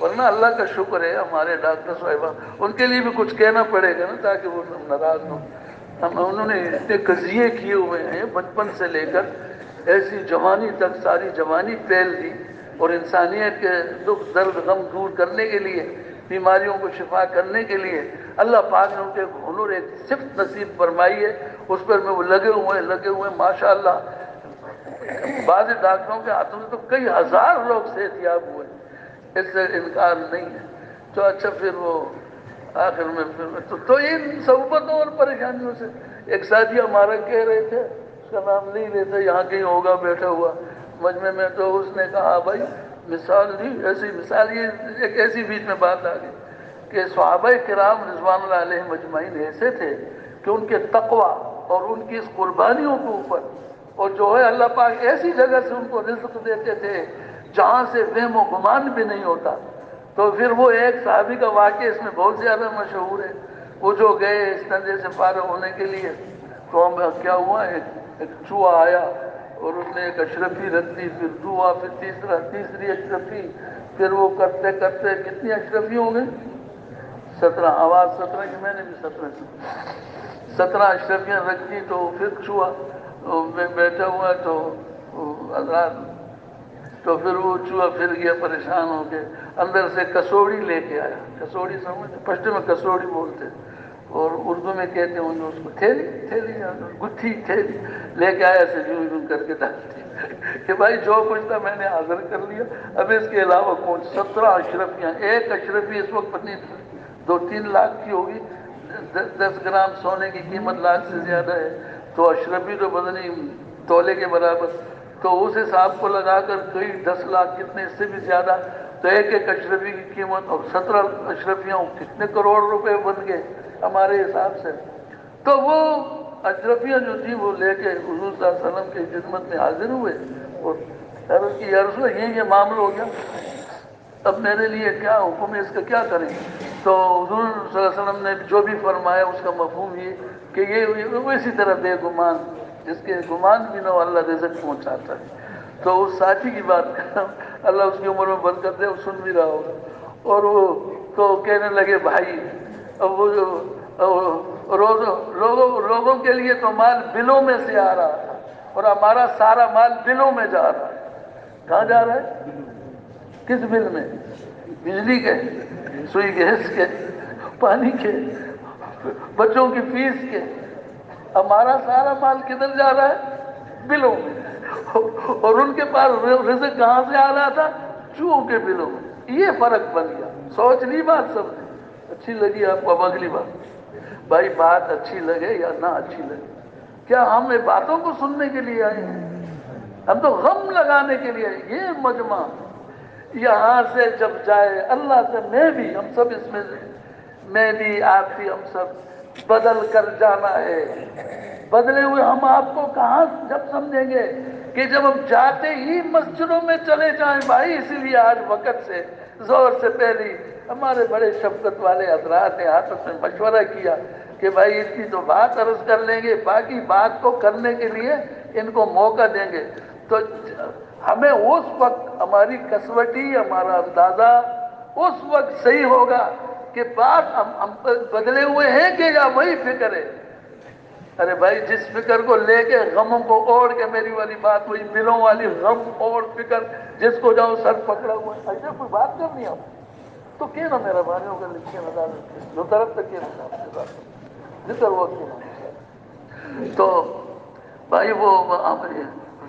ورنہ اللہ کا شکر ہے ہمارے ڈاکٹر صاحبہ، ان کے لیے بھی کچھ کہنا پڑے گا نا تاکہ وہ ناراض نہ ہو۔ انہوں نے اتنے قضیے کیے ہوئے ہیں بچپن سے لے کر ایسی جوانی تک، ساری جوانی پھیل دی، اور انسانیت کے دکھ درد غم دور کرنے کے لیے، بیماریوں کو شفا کرنے کے لیے اللہ پاک نے ان کے ہنر ایک صفت نصیب فرمائی ہے، اس پر میں وہ لگے ہوئے ماشاءاللہ۔ بعض ڈاکٹروں کے ہاتھوں سے تو کئی ہزار لوگ صحت یاب ہوئے، اس سے انکار نہیں ہے۔ تو اچھا پھر وہ آخر میں پھر تو ان صعوبتوں اور پریشانیوں سے، ایک ساتھی ہمارا کہہ رہے تھے، اس کا نام نہیں لیتے، یہاں کہیں ہوگا بیٹھا ہوا مجمع میں، تو اس نے کہا بھائی مثال نہیں، ایسی مثال، یہ ایک ایسی بیچ میں بات آ گئی کہ صحابہ کرام رضوان اللہ علیہم اجمعین ایسے تھے کہ ان کے تقوی اور ان کی اس قربانیوں کے اوپر، اور جو ہے اللہ پاک ایسی جگہ سے ان کو رزق دیتے تھے جہاں سے وہم و گمان بھی نہیں ہوتا۔ تو پھر وہ ایک صحابی کا واقعہ اس میں بہت زیادہ مشہور ہے، وہ جو گئے اس دھندے سے فارغ ہونے کے لیے، تو ہم کیا ہوا، ایک چوہا آیا اور اس نے ایک اشرفی رکھ دی، پھر چوہا، پھر تیسری اشرفی، پھر وہ کرتے کرتے کتنی اشرفی ہو گئی، 17، آواز 17 کی، میں نے بھی 17 اشرفیاں رکھ دی۔ تو پھر چوہا بیٹھا ہوا، تو حضرات، تو پھر وہ چوہا پھر گیا پریشان ہو کے، اندر سے کسوڑی لے کے آیا، کسوڑی سمجھتے، پشتو میں کسوڑی بولتے اور اردو میں کہتے ہیں اس کو تھیلی، گتھی تھیلی لے کے آیا، سے یوں کر کے ڈالتی کہ بھائی جو کچھ تھا میں نے حاضر کر لیا، اب اس کے علاوہ کون، 17 اشرفیاں، ایک اشرفی اس وقت پتنی 2-3 لاکھ کی ہوگی، 10 گرام سونے کی قیمت لاکھ سے زیادہ ہے، تو اشرفی تو پتہ نہیں تولے کے برابر، تو اس حساب کو لگا کر کوئی 10 لاکھ کتنے، اس سے بھی زیادہ، تو ایک اشرفی کی قیمت، اور 17 اشرفیاں کتنے کروڑ روپے بن گئے ہمارے حساب سے۔ تو وہ اشرفیاں جو تھی وہ لے کے حضور صلی اللہ علیہ وسلم کی خدمت میں حاضر ہوئے اور عرض کی، یا رسول اللہ یہ معاملہ ہو گیا، اب میرے لیے کیا حکم ہے، اس کا کیا کریں؟ تو حضور صلی اللہ علیہ وسلم نے جو بھی فرمایا اس کا مفہوم یہ کہ یہ اسی طرح بے گمان، جس کے گمان بھی نہ ہو اللہ رزق پہنچاتا ہے۔ تو اس ساتھی کی بات کر رہا ہوں، اللہ اس کی عمر میں برکت دے، وہ سن بھی رہا ہوگا، اور وہ تو کہنے لگے بھائی، اب وہ جو لوگوں کے لیے تو مال بلوں میں سے آ رہا تھا اور ہمارا سارا مال بلوں میں جا رہا ہے۔ کہاں جا رہا ہے؟ کس بل میں؟ بجلی کے، سوئی گیس کے، پانی کے، بچوں کی فیس کے، ہمارا سارا مال کدھر جا رہا ہے؟ بلوں میں۔ اور ان کے پاس رزق کہاں سے آ رہا تھا؟ چوہوں کے بلوں میں۔ یہ فرق بن گیا، سوچ لی بات سب نے؟ اچھی لگی آپ کو؟ اب اگلی بات بھائی، بات اچھی لگے یا نہ اچھی لگے، کیا ہم یہ باتوں کو سننے کے لیے آئے ہیں؟ ہم تو غم لگانے کے لیے آئے۔ یہ مجمع یہاں سے جب جائے، اللہ سے ہم سب اس میں بھی آپ بھی، ہم سب بدل کر جانا ہے۔ بدلے ہوئے ہم آپ کو کہاں جب سمجھیں گے کہ جب ہم جاتے ہی مسجدوں میں چلے جائیں بھائی۔ اسی لیے آج وقت سے زور سے پہلی ہمارے بڑے شفقت والے حضرات نے آپس میں مشورہ کیا کہ بھائی اتنی تو بات عرض کر لیں گے، باقی بات کو کرنے کے لیے ان کو موقع دیں گے۔ تو ہمیں اس وقت ہماری کسوٹی، ہمارا اندازہ اس وقت صحیح ہوگا کہ بات ہم بدلے ہوئے ہیں کہ یا وہی فکر ہے۔ ارے بھائی، جس فکر کو لے کے غموں کو اوڑھ کے، میری والی بات وہی بلوں والی، غم اور فکر، جس کو جاؤ سر پکڑا ہوا ہے، ایسے کوئی بات کرنی ہے تو کہنا میرا بھائی ہوگا، لکھے نہ دو طرف تک کہنا تھا آپ کے ساتھ ذکر وہ کہنا۔ تو بھائی وہ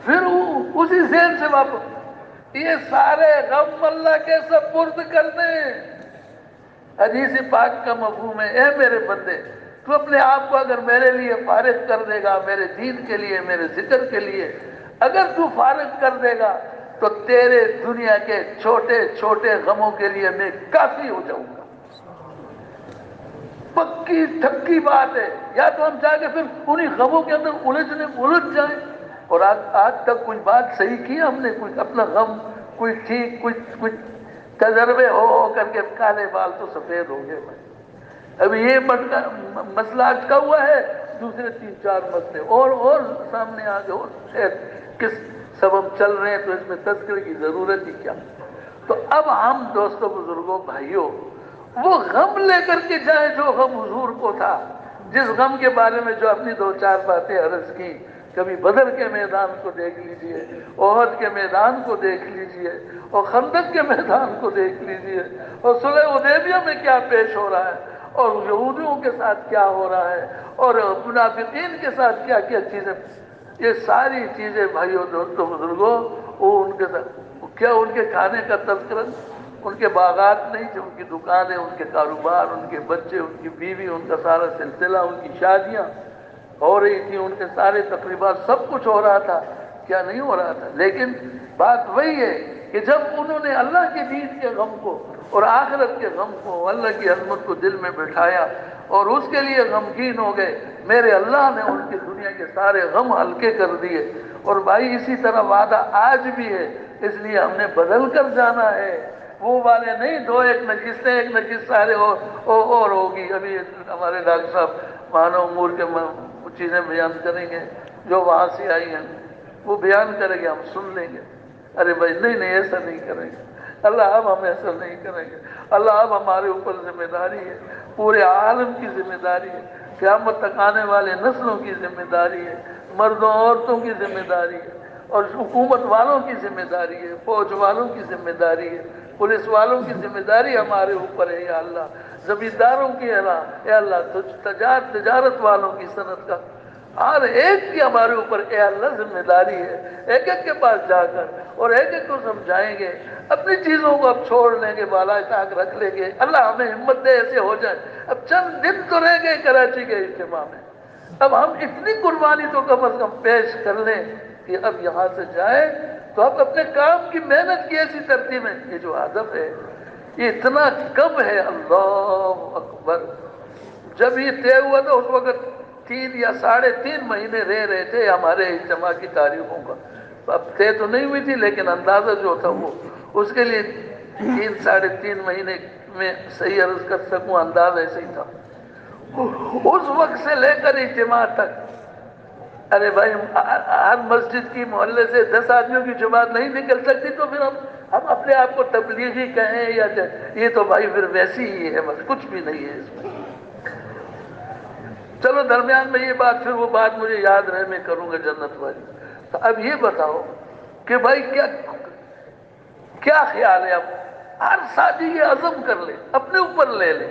پھر اسی ذہن سے واپس، یہ سارے غم اللہ کے سپرد کر دیں۔ حدیث پاک کا مفہوم ہے، اے میرے بندے، تو اپنے آپ کو اگر میرے لیے فارغ کر دے گا، میرے دین کے لیے، میرے ذکر کے لیے اگر تو فارغ کر دے گا، تو تیرے دنیا کے چھوٹے چھوٹے غموں کے لیے میں کافی ہو جاؤں گا۔ پکی ٹھکی بات ہے۔ یا تو ہم جا کے پھر انہی غموں کے اندر الجھ جائیں، اور آج تک کچھ بات صحیح کی ہم نے، کچھ اپنا غم کوئی ٹھیک، کچھ تجربے ہو کر کے کالے بال تو سفید ہو گئے۔ ابھی یہ مسئلہ اٹکا ہوا ہے، دوسرے 3-4 مسئلے اور سامنے آ گئے، اور خیر کس سبب چل رہے ہیں، تو اس میں تذکرے کی ضرورت ہی کیا۔ تو اب ہم دوستوں، بزرگوں، بھائیوں، وہ غم لے کر کے جائیں جو غم حضور کو تھا، جس غم کے بارے میں جو اپنی 2-4 باتیں عرض کی۔ کبھی بدر کے میدان کو دیکھ لیجئے، احد کے میدان کو دیکھ لیجئے، اور خندق کے میدان کو دیکھ لیجئے، اور صلح حدیبیہ میں کیا پیش ہو رہا ہے، اور یہودیوں کے ساتھ کیا ہو رہا ہے، اور منافقین کے ساتھ کیا کیا چیزیں۔ یہ ساری چیزیں بھائیوں، دوستوں، بزرگوں، وہ ان کے ساتھ کیا، ان کے کھانے کا تذکرہ، ان کے باغات نہیں تھے، ان کی دکانیں، ان کے کاروبار، ان کے بچے، ان کی بیوی، ان کا سارا سلسلہ، ان کی شادیاں ہو رہی تھی، ان کے سارے تقریبات، سب کچھ ہو رہا تھا، کیا نہیں ہو رہا تھا۔ لیکن بات وہی ہے کہ جب انہوں نے اللہ کے دین کے غم کو اور آخرت کے غم کو، اللہ کی عظمت کو دل میں بٹھایا اور اس کے لیے غمگین ہو گئے، میرے اللہ نے ان کی دنیا کے سارے غم ہلکے کر دیے۔ اور بھائی اسی طرح وعدہ آج بھی ہے اس لیے ہم نے بدل کر جانا ہے، وہ والے نہیں دو ایک نشستیں، ایک نشست سارے اور ہوگی۔ ابھی ہمارے ڈاکٹر صاحب مانو امور کے چیزیں بیان کریں گے جو وہاں سے آئی ہیں، وہ بیان کریں گے، ہم سن لیں گے، ارے بھائی نہیں ایسا نہیں کریں گے، اللہ اب ہم ایسا نہیں کریں گے، اللہ اب ہمارے اوپر ذمہ داری ہے، پورے عالم کی ذمہ داری ہے، قیامت تک آنے والے نسلوں کی ذمہ داری ہے، مردوں عورتوں کی ذمہ داری ہے، اور حکومت والوں کی ذمہ داری ہے، فوج والوں کی ذمہ داری ہے، پولیس والوں کی ذمہ داری ہمارے اوپر ہے یا اللہ، زمینداروں کی ہے اللہ، تجارت والوں کی، صنعت کا ہر ایک کی ہمارے اوپر اے اللہ ذمہ داری ہے۔ ایک ایک کے پاس جا کر اور ایک ایک کو سمجھائیں گے، اپنی چیزوں کو اب چھوڑ لیں گے، بالا طاق رکھ لیں گے، اللہ ہمیں ہمت دے ایسے ہو جائیں۔ اب چند دن تو رہ گئے کراچی کے اجتماع میں، اب ہم اتنی قربانی تو کم از کم پیش کر لیں کہ اب یہاں سے جائے تو اب اپنے کام کی محنت کی ایسی ترتیب ہے، یہ جو ہدف ہے یہ اتنا کم ہے، اللہ اکبر۔ جب یہ طے ہوا تھا اس وقت 3 یا 3.5 مہینے رہ رہے تھے ہمارے اجتماع کی تاریخوں کا، اب طے تو نہیں ہوئی تھی لیکن اندازہ جو تھا وہ اس کے لیے 3-3.5 مہینے میں صحیح عرض کر سکوں انداز ایسے ہی تھا۔ اس وقت سے لے کر اجتماع تک، ارے بھائی ہر مسجد کی محلے سے 10 آدمیوں کی جماعت نہیں نکل سکتی تو پھر ہم اپنے آپ کو تبلیغی کہیں یا یہ تو بھائی پھر ویسی ہی ہے، بس کچھ بھی نہیں ہے اس میں۔ چلو درمیان میں یہ بات، پھر وہ بات مجھے یاد رہے میں کروں گا جنت والی۔ تو اب یہ بتاؤ کہ بھائی کیا خیال ہے؟ اب ہر ساتھی یہ عزم کر لے، اپنے اوپر لے لے،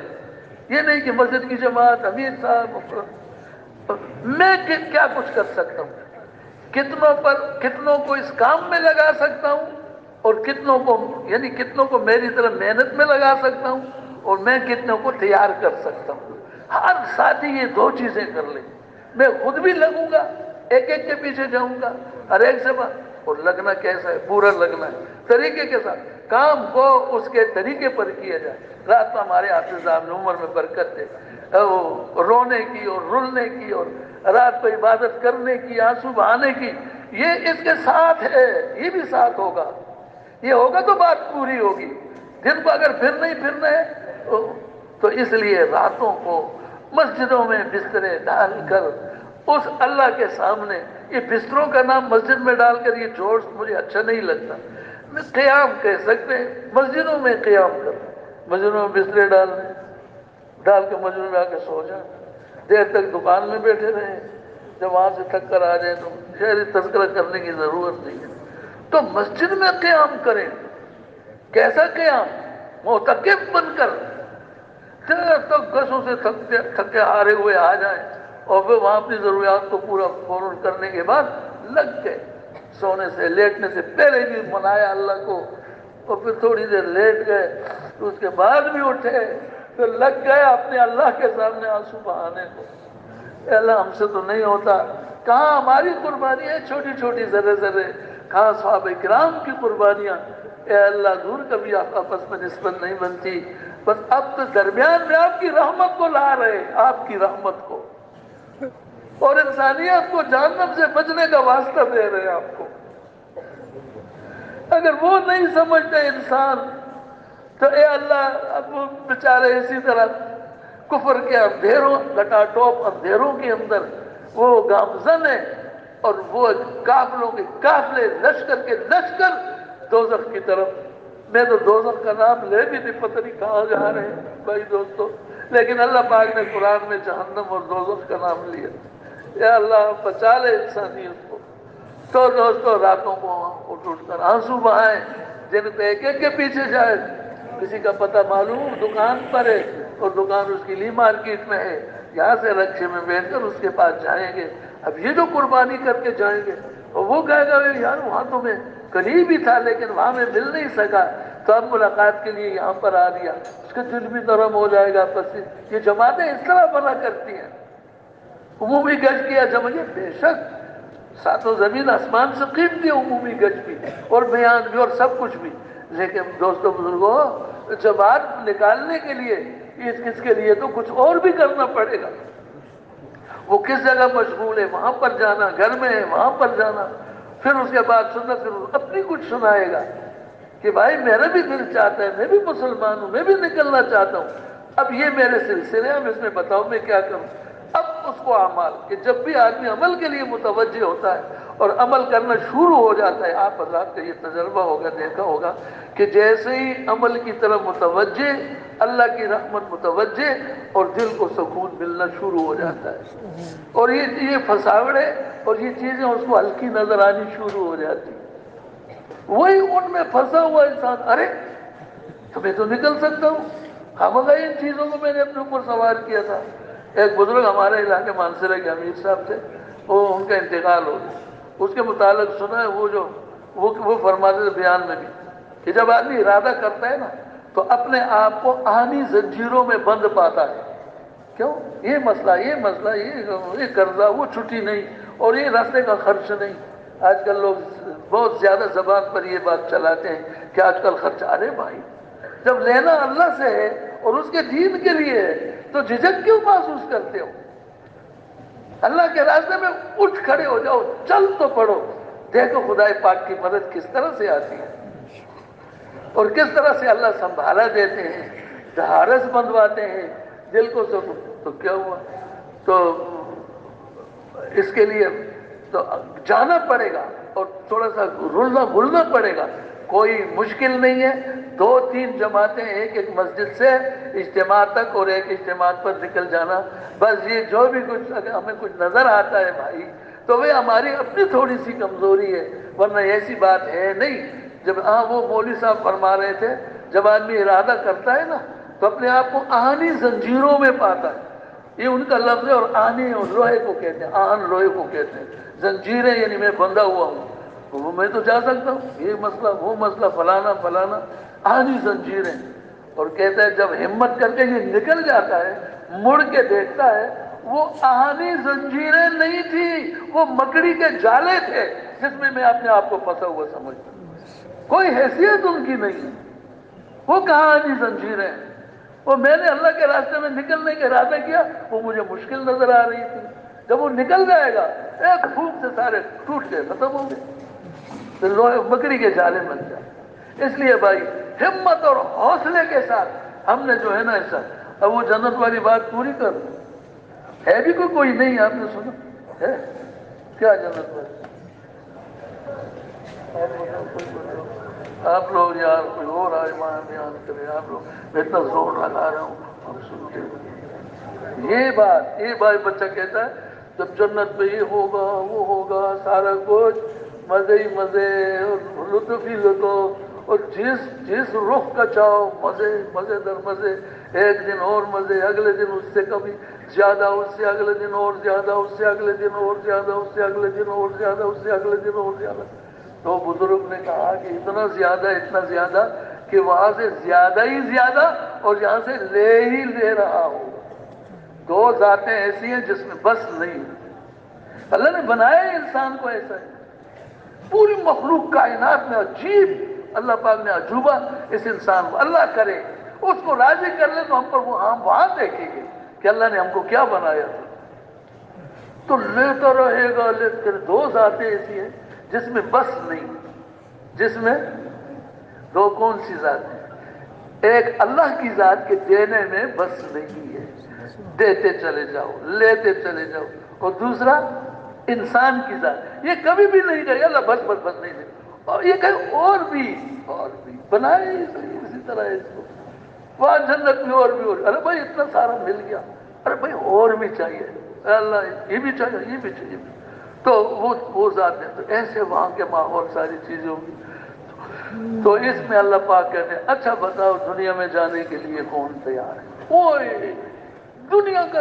یہ نہیں کہ مسجد کی جماعت، امیر صاحب، میں کیا کچھ کر سکتا ہوں، کتنوں کو اس کام میں لگا سکتا ہوں، اور کتنوں کو میری طرح محنت میں لگا سکتا ہوں، اور میں کتنوں کو تیار کر سکتا ہوں۔ ہر ساتھی یہ 2 چیزیں کر لے، میں خود بھی لگوں گا، ایک ایک کے پیچھے جاؤں گا، ہر ایک سے بات، اور لگنا کیسا ہے؟ پورا لگنا ہے، طریقے کے ساتھ، کام کو اس کے طریقے پر کیا جائے۔ رات کو ہمارے حافظ صاحب عمر میں برکت ہے، رونے کی اور رلنے کی اور رات کو عبادت کرنے کی، آنسو بہانے کی، یہ اس کے ساتھ ہے، یہ بھی ساتھ ہوگا، یہ ہوگا تو بات پوری ہوگی۔ دن کو اگر پھرنا ہے تو اس لیے راتوں کو مسجدوں میں بسترے ڈال کر اس اللہ کے سامنے، یہ بستروں کا نام مسجد میں ڈال کر یہ جوڑ مجھے اچھا نہیں لگتا، میں قیام کہہ سکتے ہیں، مسجدوں میں قیام کر، مسجدوں میں بسترے ڈال کے مسجدوں میں آ کے سو جائیں، دیر تک دکان میں بیٹھے رہیں، جب وہاں سے تھک کر آ جائیں تو شہری تذکرہ کرنے کی ضرورت نہیں ہے، تو مسجد میں قیام کریں۔ کیسا قیام؟ معتکف بن کر دیر تک گسوں سے تھکے ہارے ہوئے آ جائیں، اور پھر وہاں اپنی ضروریات کو پورا فوراً کرنے کے بعد لگ گئے، سونے سے لیٹنے سے پہلے بھی منایا اللہ کو، اور پھر تھوڑی دیر لیٹ گئے، تو اس کے بعد بھی اٹھے، پھر لگ گئے اپنے اللہ کے سامنے آنسو بہانے کو۔ اے اللہ ہم سے تو نہیں ہوتا، کہاں ہماری قربانی ہے چھوٹی چھوٹی ذرے ذرے، کہاں صحابہ کرام کی قربانیاں، اے اللہ دور کبھی آپس میں نسبت نہیں بنتی، بس اب تو درمیان میں آپ کی رحمت کو لا رہے، آپ کی رحمت کو، اور انسانیت کو جہنم سے بچنے کا واسطہ دے رہے ہیں آپ کو۔ اگر وہ نہیں سمجھتے انسان تو اے اللہ اب وہ بیچارے اسی طرح کفر کے اندھیروں، لٹا ٹوپ اندھیروں کے اندر وہ گامزن ہے، اور وہ قافلوں کے قافلے، لشکر کے لشکر دوزخ کی طرف۔ میں تو دوزخ کا نام لے بھی نہیں، پتہ نہیں کہاں جا رہے ہیں بھائی دوستو، لیکن اللہ پاک نے قرآن میں جہنم اور دوزخ کا نام لیا۔ یا اللہ بچا لے انسانیت کو۔ تو دوستو راتوں کو اٹھ کر آنسو بہائیں، جن پہ ایک ایک کے پیچھے جائے، کسی کا پتہ معلوم دکان پر ہے اور دکان اس کی لی مارکیٹ میں ہے، یہاں سے رکشے میں بیٹھ کر اس کے پاس جائیں گے، اب یہ جو قربانی کر کے جائیں گے، اور وہ کہے گا یار وہاں تو میں قریب ہی تھا لیکن وہاں میں مل نہیں سکا، تو اب ملاقات کے لیے یہاں پر آ دیا، اس کا دل بھی نرم ہو جائے گا۔ بس یہ جماعتیں اس طرح بنا کرتی ہیں، عمومی گشت کیا جمعیت، بے شک ساتوں زمین آسمان سے قیمتی عمومی گشت بھی اور بیان بھی اور سب کچھ بھی، لیکن دوستوں بزرگوں جماعت نکالنے کے لیے اس کے لیے تو کچھ اور بھی کرنا پڑے گا۔ وہ کس جگہ مشغول ہے وہاں پر جانا، گھر میں ہے وہاں پر جانا، پھر اس کے بعد سننا، پھر اپنی کچھ سنائے گا کہ بھائی میرا بھی دل چاہتا ہے، میں بھی مسلمان ہوں، میں بھی نکلنا چاہتا ہوں، اب یہ میرے سلسلے اب اس میں بتاؤ میں کیا کروں۔ اب اس کو اعمال، کہ جب بھی آدمی عمل کے لیے متوجہ ہوتا ہے اور عمل کرنا شروع ہو جاتا ہے، آپ حضرات کا یہ تجربہ ہوگا، دیکھا ہوگا کہ جیسے ہی عمل کی طرف متوجہ، اللہ کی رحمت متوجہ، اور دل کو سکون ملنا شروع ہو جاتا ہے، اور یہ پھساوڑے اور یہ چیزیں اس کو ہلکی نظر آنی شروع ہو جاتی۔ وہی ان میں پھنسا ہوا انسان، ارے تو میں تو نکل سکتا ہوں، خامخواہ ان چیزوں کو میں نے اپنے اوپر سوار کیا تھا۔ ایک بزرگ ہمارے علاقے مانسرے کے امیر صاحب تھے، وہ ان کا انتقال ہو گیا، اس کے متعلق سنا ہے وہ فرماتے تھے بیان میں بھی کہ جب آدمی ارادہ کرتا ہے نا تو اپنے آپ کو آہنی زنجیروں میں بند پاتا ہے۔ کیوں؟ یہ مسئلہ، یہ قرضہ، وہ چھٹی نہیں، اور یہ راستے کا خرچ نہیں۔ آج کل لوگ بہت زیادہ زبان پر یہ بات چلاتے ہیں کہ آج کل خرچہ، ارے بھائی جب لینا اللہ سے ہے اور اس کے دین کے لیے ہے تو جھجک کیوں محسوس کرتے ہو؟ اللہ کے راستے میں اٹھ کھڑے ہو جاؤ، چل تو پڑو، دیکھو خدا پاک کی مدد کس طرح سے آتی ہے اور کس طرح سے اللہ سنبھالا دیتے ہیں، ڈھارس بندواتے ہیں دل کو۔ تو کیا ہوا؟ تو اس کے لیے تو جانا پڑے گا اور تھوڑا سا رلنا بھولنا پڑے گا، کوئی مشکل نہیں ہے۔ 2-3 جماعتیں ایک مسجد سے اجتماع تک اور ایک اجتماع پر نکل جانا، بس یہ جو بھی کچھ اگر ہمیں کچھ نظر آتا ہے بھائی تو وہ ہماری اپنی تھوڑی سی کمزوری ہے، ورنہ ایسی بات ہے نہیں۔ جب وہ مولوی صاحب فرما رہے تھے جب آدمی ارادہ کرتا ہے نا تو اپنے آپ کو آہنی زنجیروں میں پاتا ہے، یہ ان کا لفظ ہے، اور آہنی اور لوہے کو کہتے ہیں، آہن لوہے کو کہتے ہیں، زنجیریں یعنی میں بندھا ہوا ہوں، وہ میں تو جا سکتا ہوں، یہ مسئلہ وہ مسئلہ فلانا فلانا، آہنی زنجیریں۔ اور کہتا ہے جب ہمت کر کے یہ نکل جاتا ہے، مڑ کے دیکھتا ہے، وہ آہنی زنجیریں نہیں تھی، وہ مکڑی کے جالے تھے جس میں اپنے آپ کو پھنسا ہوا سمجھتا ہوں، کوئی حیثیت ان کی نہیں، وہ کہاں آہنی زنجیریں؟ وہ میں نے اللہ کے راستے میں نکلنے کا ارادہ کیا، وہ مجھے مشکل نظر آ رہی تھی، جب وہ نکل جائے گا ایک پھونک سے سارے ٹوٹ گئے، ختم ہو گئے، تو لوہے مکڑی کے جالے بن جائے۔ اس لیے بھائی ہمت اور حوصلے کے ساتھ ہم نے جو ہے نا ایسا، اب وہ جنت والی بات پوری کر ہے بھی کوئی نہیں، آپ نے سنا ہے کیا جنت والی؟ آپ لوگ یار کوئی اور آئے بیان کرے، آپ لوگ میں اتنا زور لگا رہا ہوں ہم سنتے ہیں۔ یہ بات بچہ کہتا ہے جب جنت میں یہ ہوگا وہ ہوگا، سارا کچھ مزے ہی مزے اور لطف ہی لطف، اور جس رخ کا چاہو مزے در مزے، ایک دن اور مزے، اگلے دن اس سے کبھی زیادہ، اس سے اگلے دن اور زیادہ، اس سے اگلے دن اور زیادہ، اس سے اگلے دن اور زیادہ، اس سے اگلے دن اور زیادہ۔ تو بزرگ نے کہا کہ اتنا زیادہ کہ وہاں سے زیادہ ہی زیادہ اور یہاں سے لے ہی لے رہا ہو۔ 2 ذاتیں ایسی ہیں جس میں بس نہیں، اللہ نے بنایا انسان کو ایسا ہے، پوری مخلوق کائنات میں عجیب اللہ پاک نے عجوبہ اس انسان کو، اللہ کرے اس کو راضی کر لے تو ہم پر وہ ہم وہاں دیکھیں گے کہ اللہ نے ہم کو کیا بنایا تھا، تو لیتا رہے گا لیتے۔ 2 ذاتیں ایسی ہیں جس میں بس نہیں، جس میں 2 کون سی ذات ہیں؟ ایک اللہ کی ذات کے دینے میں بس نہیں ہے، دیتے چلے جاؤ لیتے چلے جاؤ، اور دوسرا انسان کی ذات، یہ کبھی بھی نہیں کہے اللہ بس نہیں دے، اور یہ کہے اور بھی بنائے اسی طرح اس کو، وہاں جنت میں اور بھی، ارے بھائی اتنا سارا مل گیا، ارے بھائی اور بھی چاہیے، اللہ یہ بھی چاہیے یہ بھی چاہیے، تو وہ ذات ہے، تو ایسے وہاں کے ماحول ساری چیزیں ہوگی۔ تو اس میں اللہ پاک کہتے ہیں اچھا بتاؤ دنیا میں جانے کے لیے کون تیار ہے؟ اوئے دنیا کا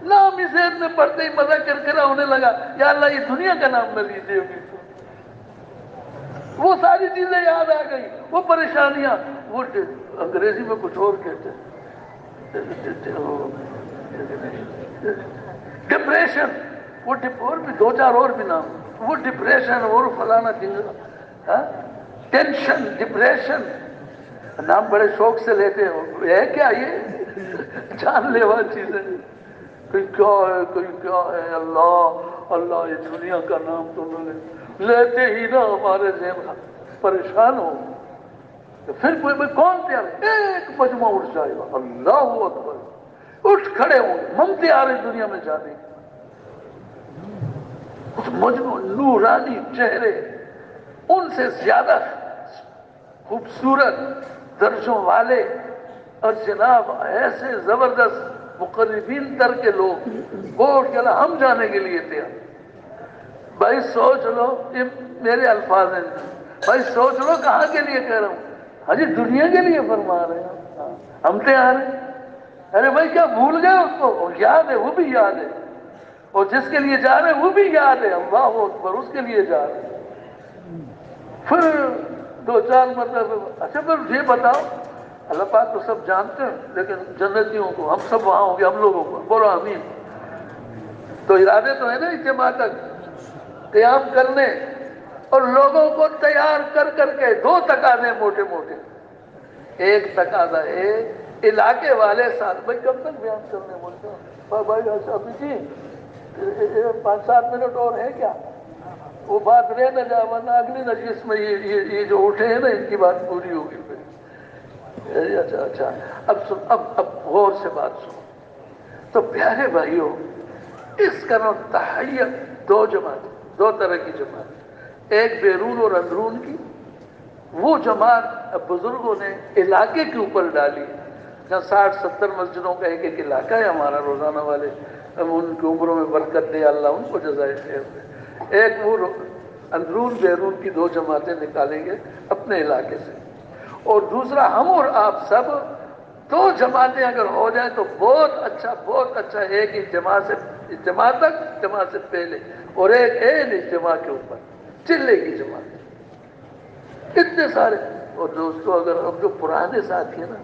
نام ہی ذہن میں پڑتے ہی مزہ کرکرا ہونے لگا، یا اللہ یہ دنیا کا نام نہ لیجیے گی، وہ ساری چیزیں یاد آ گئی، وہ پریشانیاں، وہ انگریزی میں کچھ اور کہتے ہیں ڈپریشن، وہ اور بھی 2-4 اور بھی نام، وہ ڈپریشن اور فلانا ڈنگنا، ٹینشن، ڈپریشن، نام بڑے شوق سے لیتے ہو، ہے کیا یہ جان لیوا چیزیں، کوئی کیا ہے کوئی کیا ہے، اللہ یہ دنیا کا نام تو نہ لے، لیتے ہی نہ ہمارے ذہن پریشان ہو تو پھر کوئی کون تیار؟ ایک مجمع اٹھ جائے گا، اللہ اکبر، اٹھ کھڑے ہوں گے، ہم تیار ہیں دنیا میں جانے کے۔ اس مجمع نورانی چہرے، ان سے زیادہ خوبصورت درجوں والے اور جناب ایسے زبردست مقربین تر کے لوگ، وہ اٹھ کے ہم جانے کے لیے تیار۔ بھائی سوچ لو، یہ میرے الفاظ ہیں، بھائی سوچ لو کہاں کے لیے کہہ رہا ہوں؟ حجی دنیا کے لیے فرما رہے ہیں، ہم تیار ہیں۔ ارے بھائی کیا بھول گئے اس کو؟ وہ یاد ہے، وہ بھی یاد ہے، اور جس کے لیے جا رہے ہیں وہ بھی یاد ہے، اللہ اکبر، اس کے لیے جا رہے ہیں۔ پھر دو چار مطلب، اچھا پھر یہ بتاؤ، اللہ پاک تو سب جانتے ہیں، لیکن جنتیوں کو ہم سب وہاں ہوں گے، ہم لوگوں کو بولو آمین۔ تو ارادے تو ہے نا اجتماع تک قیام کرنے، اور لوگوں کو تیار کر کر کے دو تقاضے موٹے موٹے۔ ایک تقاضا ہے علاقے والے ساتھ، بھائی کب تک بیان کرنے بولتے ہیں بھائی؟ ابھی جی 5-7 منٹ اور ہے کیا؟ وہ بات رہ نہ جائے، ورنہ اگلی نشست میں یہ جو اٹھے ہیں نا، ان کی بات پوری ہوگی پھر۔ اچھا اچھا، اب غور سے بات سنو تو پیارے بھائیوں، اس کا نام تحیت دو جماعت، دو طرح کی جماعت، ایک بیرون اور اندرون کی۔ وہ جماعت بزرگوں نے علاقے کے اوپر ڈالی، جہاں 60-70 مسجدوں کا ایک ایک علاقہ ہے ہمارا روزانہ والے، ہم ان کی عمروں میں برکت دے اللہ، ان کو جزائے خیر دے۔ ایک وہ اندرون بیرون کی دو جماعتیں نکالیں گے اپنے علاقے سے، اور دوسرا ہم اور آپ سب دو جماعتیں اگر ہو جائیں تو بہت اچھا، بہت اچھا۔ ایک اجتماع سے، اجتماع تک، اجتماع سے پہلے، اور ایک اجتماع کے اوپر چلے کی جماعت، اتنے سارے۔ اور دوستو اگر اب جو پرانے ساتھی ہیں نا،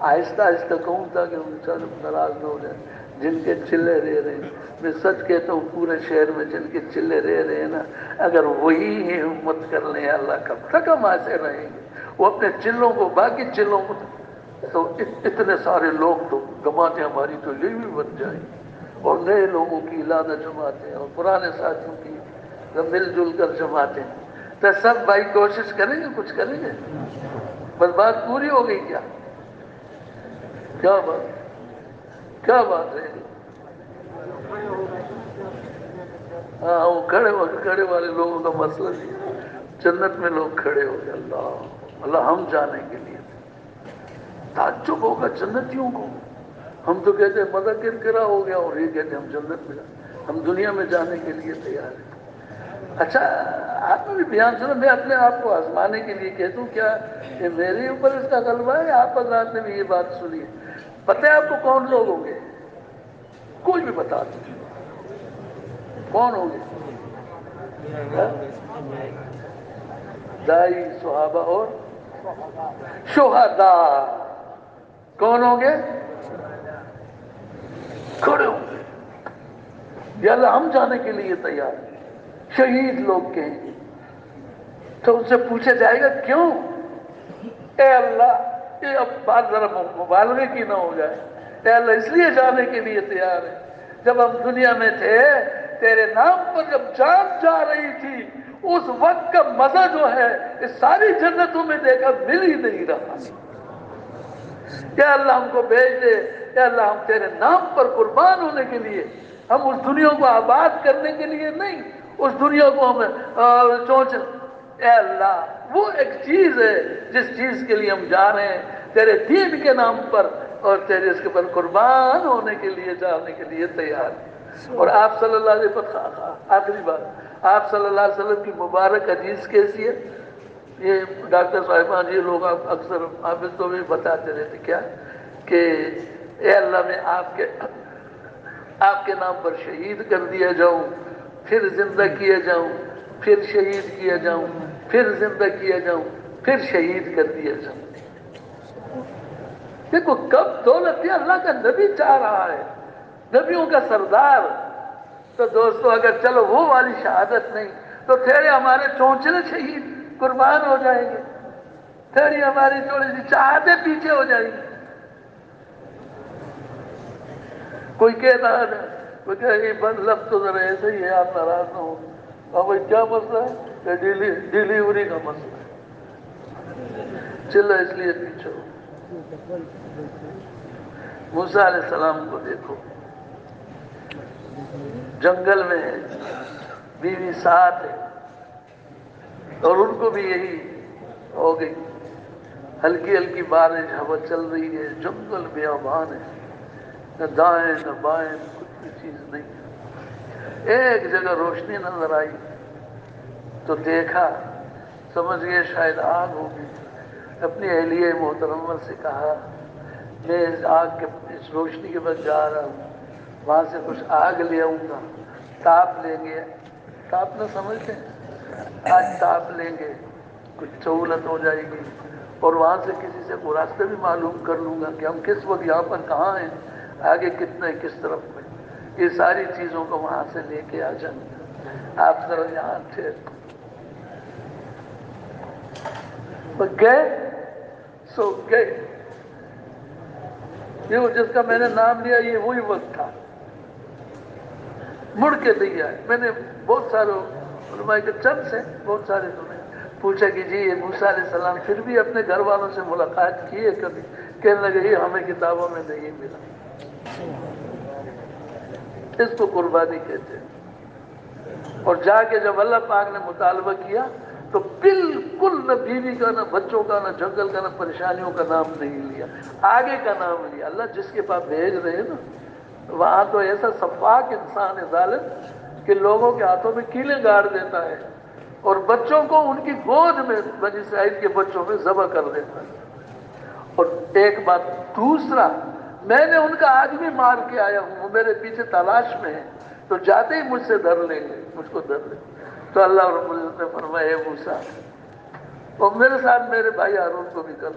آہستہ آہستہ کہوں تاکہ ان سے ناراض نہ ہو جائیں، جن کے چلے رہ رہے ہیں، میں سچ کہتا ہوں پورے شہر میں جن کے چلے رہ رہے ہیں نا، اگر وہی ہمت کر لیں، اللہ کب تک ہم ایسے رہیں گے؟ وہ اپنے چلوں کو، باقی چلوں کو، تو اتنے سارے لوگ تو جماعتیں ہماری تو یہ بھی بن جائیں، اور نئے لوگوں کی علادہ جماعتیں، اور پرانے ساتھیوں کی مل جل کر جماعتیں، تو سب بھائی کوشش کریں گے، کچھ کریں گے، بس بات پوری ہو گئی کیا؟ کیا بات، کیا بات ہے؟ ہاں وہ کھڑے والے لوگوں کا مسئلہ نہیں، جنت میں لوگ کھڑے ہو گئے، اللہ اللہ ہم جانے کے لیے تعجب ہوگا جنتیوں کو۔ ہم تو کہتے ہیں مدہ کرکرا ہو گیا، اور یہ کہتے ہیں ہم جنت میں، ہم دنیا میں جانے کے لیے تیار ہیں۔ اچھا آپ نے بھی بیان سنا، میں اپنے آپ کو آزمانے کے لیے کہتا ہوں، کیا یہ میرے اوپر اس کا غلبہ ہے؟ آپ حضرات نے بھی یہ بات سنی ہے؟ پتہ ہے آپ کو کون لوگ ہوں گے؟ کوئی بھی بتا دیں کون ہوں گے؟ دائی، صحابہ اور شہداء۔ کون ہوں گے؟ کھڑے ہوں گے، یا اللہ ہم جانے کے لیے تیار ہیں۔ شہید لوگ کہیں گے تو ان سے پوچھا جائے گا کیوں؟ اے اللہ، یہ اب بات ذرا مبالغے کی نہ ہو جائے، اے اللہ اس لیے جانے کے لیے تیار ہے، جب ہم دنیا میں تھے تیرے نام پر جب جان جا رہی تھی، اس وقت کا مزہ جو ہے اس ساری جنتوں میں دیکھا مل ہی نہیں رہا۔ یا اللہ ہم کو بھیج دے، یا اللہ ہم تیرے نام پر قربان ہونے کے لیے، ہم اس دنیا کو آباد کرنے کے لیے نہیں، اس دنیا کو ہم چونچ، اے اللہ وہ ایک چیز ہے جس چیز کے لیے ہم جا رہے ہیں تیرے دین کے نام پر، اور تیرے اس کے پر قربان ہونے کے لیے، جانے کے لیے تیار ہیں۔ اور آپ صلی اللہ علیہ وسلم، آخری بات، آپ صلی اللہ علیہ وسلم کی مبارک حدیث کیسی ہے؟ یہ ڈاکٹر صاحبان یہ لوگ اکثر حافظ تو بھی بتاتے رہتے، کیا کہ اے اللہ میں آپ کے نام پر شہید کر دیا جاؤں، پھر زندہ کیا جاؤں، پھر شہید کیا جاؤں، پھر زندہ کیا جاؤں، پھر شہید کر دیا جاؤں۔ دیکھو کب دولت ہے، اللہ کا نبی چاہ رہا ہے، نبیوں کا سردار۔ تو دوستو اگر چلو وہ والی شہادت نہیں تو تھوڑے ہمارے چونچلے شہید قربان ہو جائیں گے، تھوڑی ہماری تھوڑی سی چاہتیں پیچھے ہو جائیں گی۔ کوئی کہتا ہے، کوئی کہے یہ لفظ تو ذرا ایسے ہی ہے، آپ ناراض نہ ہو، اب بھائی کیا مسئلہ ہے؟ ڈیلیوری کا مسئلہ ہے، چلو اس لیے پیچھے ہو۔ موسیٰ علیہ السلام کو دیکھو، جنگل میں ہے، بیوی ساتھ ہے، اور ان کو بھی یہی ہو گئی، ہلکی ہلکی بارش، ہوا چل رہی ہے، جنگل بیابان ہے، نہ دائیں نہ بائیں، کچھ بھی چیز نہیں ہے۔ ایک جگہ روشنی نظر آئی تو دیکھا، سمجھ گئے شاید آگ ہوگی، اپنی اہلیہ محترمہ سے کہا میں اس آگ کے، اس روشنی کے بعد جا رہا ہوں، وہاں سے کچھ آگ لے آؤں گا، تاپ لیں گے، تاپ نہ سمجھتے ہیں، آج تاپ لیں گے، کچھ سہولت ہو جائے گی، اور وہاں سے کسی سے وہ راستے بھی معلوم کر لوں گا کہ ہم کس وقت یہاں پر کہاں ہیں، آگے کتنے کس طرف میں، یہ ساری چیزوں کو وہاں سے لے کے آ جائیں گے، آپ ذرا یہاں ٹھہر گئے سو گئے۔ یہ جس کا میں نے نام لیا یہ وہی وقت تھا، مڑ کے نہیں آئے۔ میں نے بہت سارے علماء کے چند سے بہت سارے سنے، پوچھا کہ جی یہ موسیٰ علیہ السلام پھر بھی اپنے گھر والوں سے ملاقات کی ہے کبھی؟ کہنے لگے یہ ہمیں کتابوں میں نہیں ملا۔ اس کو قربانی کہتے ہیں۔ اور جا کے جب اللہ پاک نے مطالبہ کیا تو بالکل نہ بیوی کا، نہ بچوں کا، نہ جنگل کا، نہ پریشانیوں کا نام نہیں لیا، آگے کا نام لیا۔ اللہ جس کے پاس بھیج رہے ہیں نا، وہاں تو ایسا صفاک انسان ہے ظالم کہ لوگوں کے ہاتھوں میں کیلیں گاڑ دیتا ہے، اور بچوں کو ان کی گود میں، بنی اسرائیل کے بچوں میں ذبح کر دیتا ہے۔ اور ایک بات دوسرا، میں نے ان کا آج بھی مار کے آیا ہوں، وہ میرے پیچھے تلاش میں ہے، تو جاتے ہی مجھ سے دھر لیں گے، مجھ کو دھر لیں گے۔ تو اللہ رب العزت نے فرمایا اے موسیٰ، اور میرے ساتھ میرے بھائی ہارون کو بھی کر،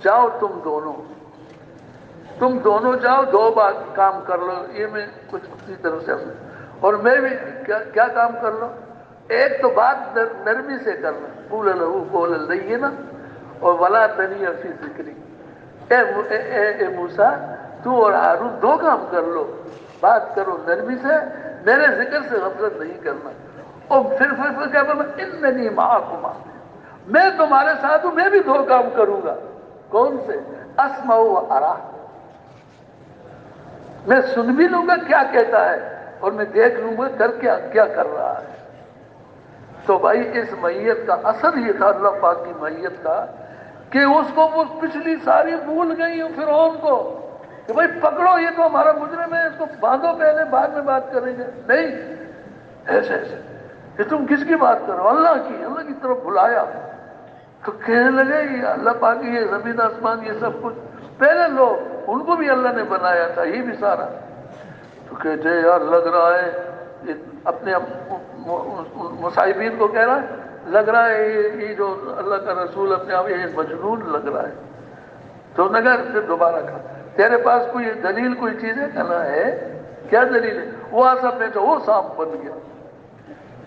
جاؤ تم دونوں جاؤ، دو بات کام کر لو، یہ میں کچھ اپنی طرف سے، اور میں بھی کیا کام کر لو؟ ایک تو بات نرمی سے کرنا، قول لہ قولا لینا، اور ولا تنی فی ذکری، اے موسیٰ تو اور ہارون دو کام کر لو، بات کرو نرمی سے، میرے ذکر سے غفلت نہیں کرنا، اور پھر کیا بولنا، اننی معکما، میں تمہارے ساتھ ہوں، میں بھی دو کام کروں گا۔ کون سے؟ اسمع و ارا، میں سن بھی لوں گا کیا کہتا ہے، اور میں دیکھ لوں گا کیا کر رہا ہے۔ تو بھائی اس معیت کا اثر یہ تھا اللہ پاک کی معیت کا، کہ اس کو وہ پچھلی ساری بھول گئی فرعون کو، کہ بھائی پکڑو یہ تو ہمارا مجرم ہے، اس کو باندھو پہلے، بعد میں بات کریں گے۔ نہیں، ایسے کہ تم کس کی بات کرو؟ اللہ کی طرف بلایا، تو کہنے لگے یہ اللہ پاک، یہ زمین آسمان، یہ سب کچھ پہلے لوگ، ان کو بھی اللہ نے بنایا تھا، یہ بھی سارا۔ تو کہتے ہیں یار لگ رہا ہے یہ اپنے مصاحبین کو کہہ رہا ہے، لگ رہا ہے یہ جو اللہ کا رسول اپنے آپ یہ مجنون لگ رہا ہے۔ تو نگر پھر دوبارہ کہا تیرے پاس کوئی دلیل، کوئی چیز ہے؟ کہنا ہے کیا دلیل ہے؟ وہ سب نے تو وہ سانپ بن گیا۔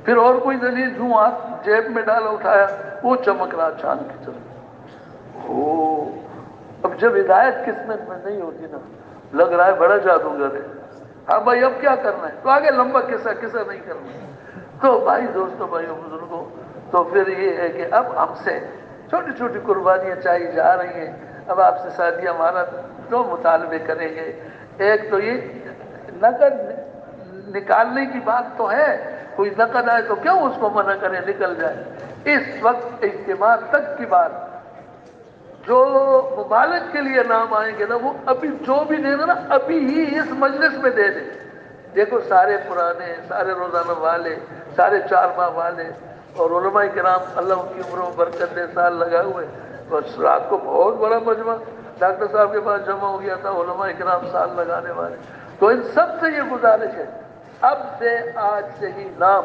پھر اور کوئی دلیل؟ یوں ہاتھ جیب میں ڈالا، اٹھایا، وہ چمک رہا چاند کی طرح۔ اب جب ہدایت قسمت میں نہیں ہوتی نا، لگ رہا ہے بڑا جادوگر ہے، ہاں بھائی اب کیا کرنا ہے؟ تو آگے لمبا قصہ نہیں کرنا۔ تو بھائی دوستوں، بھائیوں بزرگوں، تو پھر یہ ہے کہ اب ہم سے چھوٹی چھوٹی قربانیاں چاہی جا رہی ہیں۔ اب آپ سے ساتھی ہمارا دو مطالبے کریں گے، ایک تو یہ نقد نکالنے کی بات تو ہے، کوئی نقد آئے تو کیوں اس کو منع کریں، نکل جائے۔ اس وقت اجتماع تک کی بات، جو مبالغ کے لیے نام آئیں گے نا، وہ ابھی جو بھی دے نا ابھی ہی اس مجلس میں دے دیں۔ دیکھو سارے پرانے، سارے روزانہ والے، سارے 4 ماہ والے، اور علماء کرام اللہ ان کی عمروں میں برکت دے، سال لگائے ہوئے، بس رات کو بہت بڑا مجمع ڈاکٹر صاحب کے پاس جمع ہو گیا تھا، علماء کرام سال لگانے والے۔ تو ان سب سے یہ گزارش ہے، اب سے آج سے ہی نام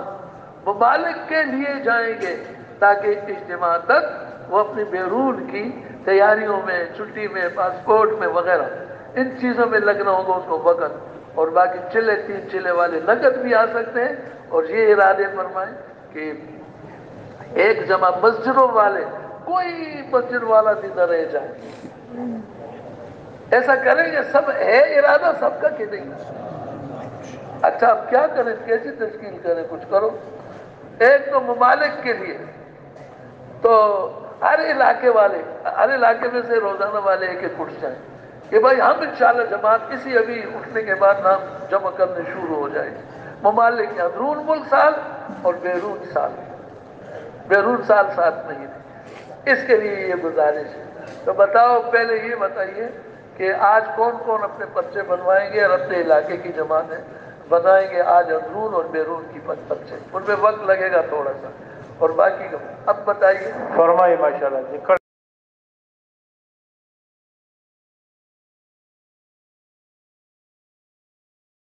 ممالک کے لیے جائیں گے، تاکہ اجتماع تک وہ اپنی بیرون کی تیاریوں میں، چھٹی میں، پاسپورٹ میں وغیرہ ان چیزوں میں لگنا ہوگا اس کو وقت، اور باقی چلے 3 چلے والے نقد بھی آ سکتے ہیں۔ اور یہ ارادے فرمائیں کہ ایک جمع مسجدوں والے، کوئی مسجد والا بھی نہ رہ جائے، ایسا کریں گے۔ سب ہے ارادہ سب کا کہ نہیں؟ اچھا اب کیا کریں، کیسے تشکیل کریں؟ کچھ کرو۔ ایک تو ممالک کے لیے تو ہر علاقے والے، ہر علاقے میں سے روزانہ والے ایک ایک اٹھ جائیں کہ بھائی ہم انشاءاللہ جماعت اسی ابھی اٹھنے کے بعد نام جمع کرنے شروع ہو جائے. ممالک اندرون ملک سال اور بیرون سال، بیرون سال 7 مہینے، اس کے لیے یہ گزارش ہے. تو بتاؤ، پہلے یہ بتائیے کہ آج کون کون اپنے پرچے بنوائیں گے اور اپنے علاقے کی جماعتیں بنائیں گے آج اندرون اور بیرون کی پرچے؟ ان میں وقت لگے گا تھوڑا سا، اور باقی اب بتائیے. فرمائیے. ماشاءاللہ جی.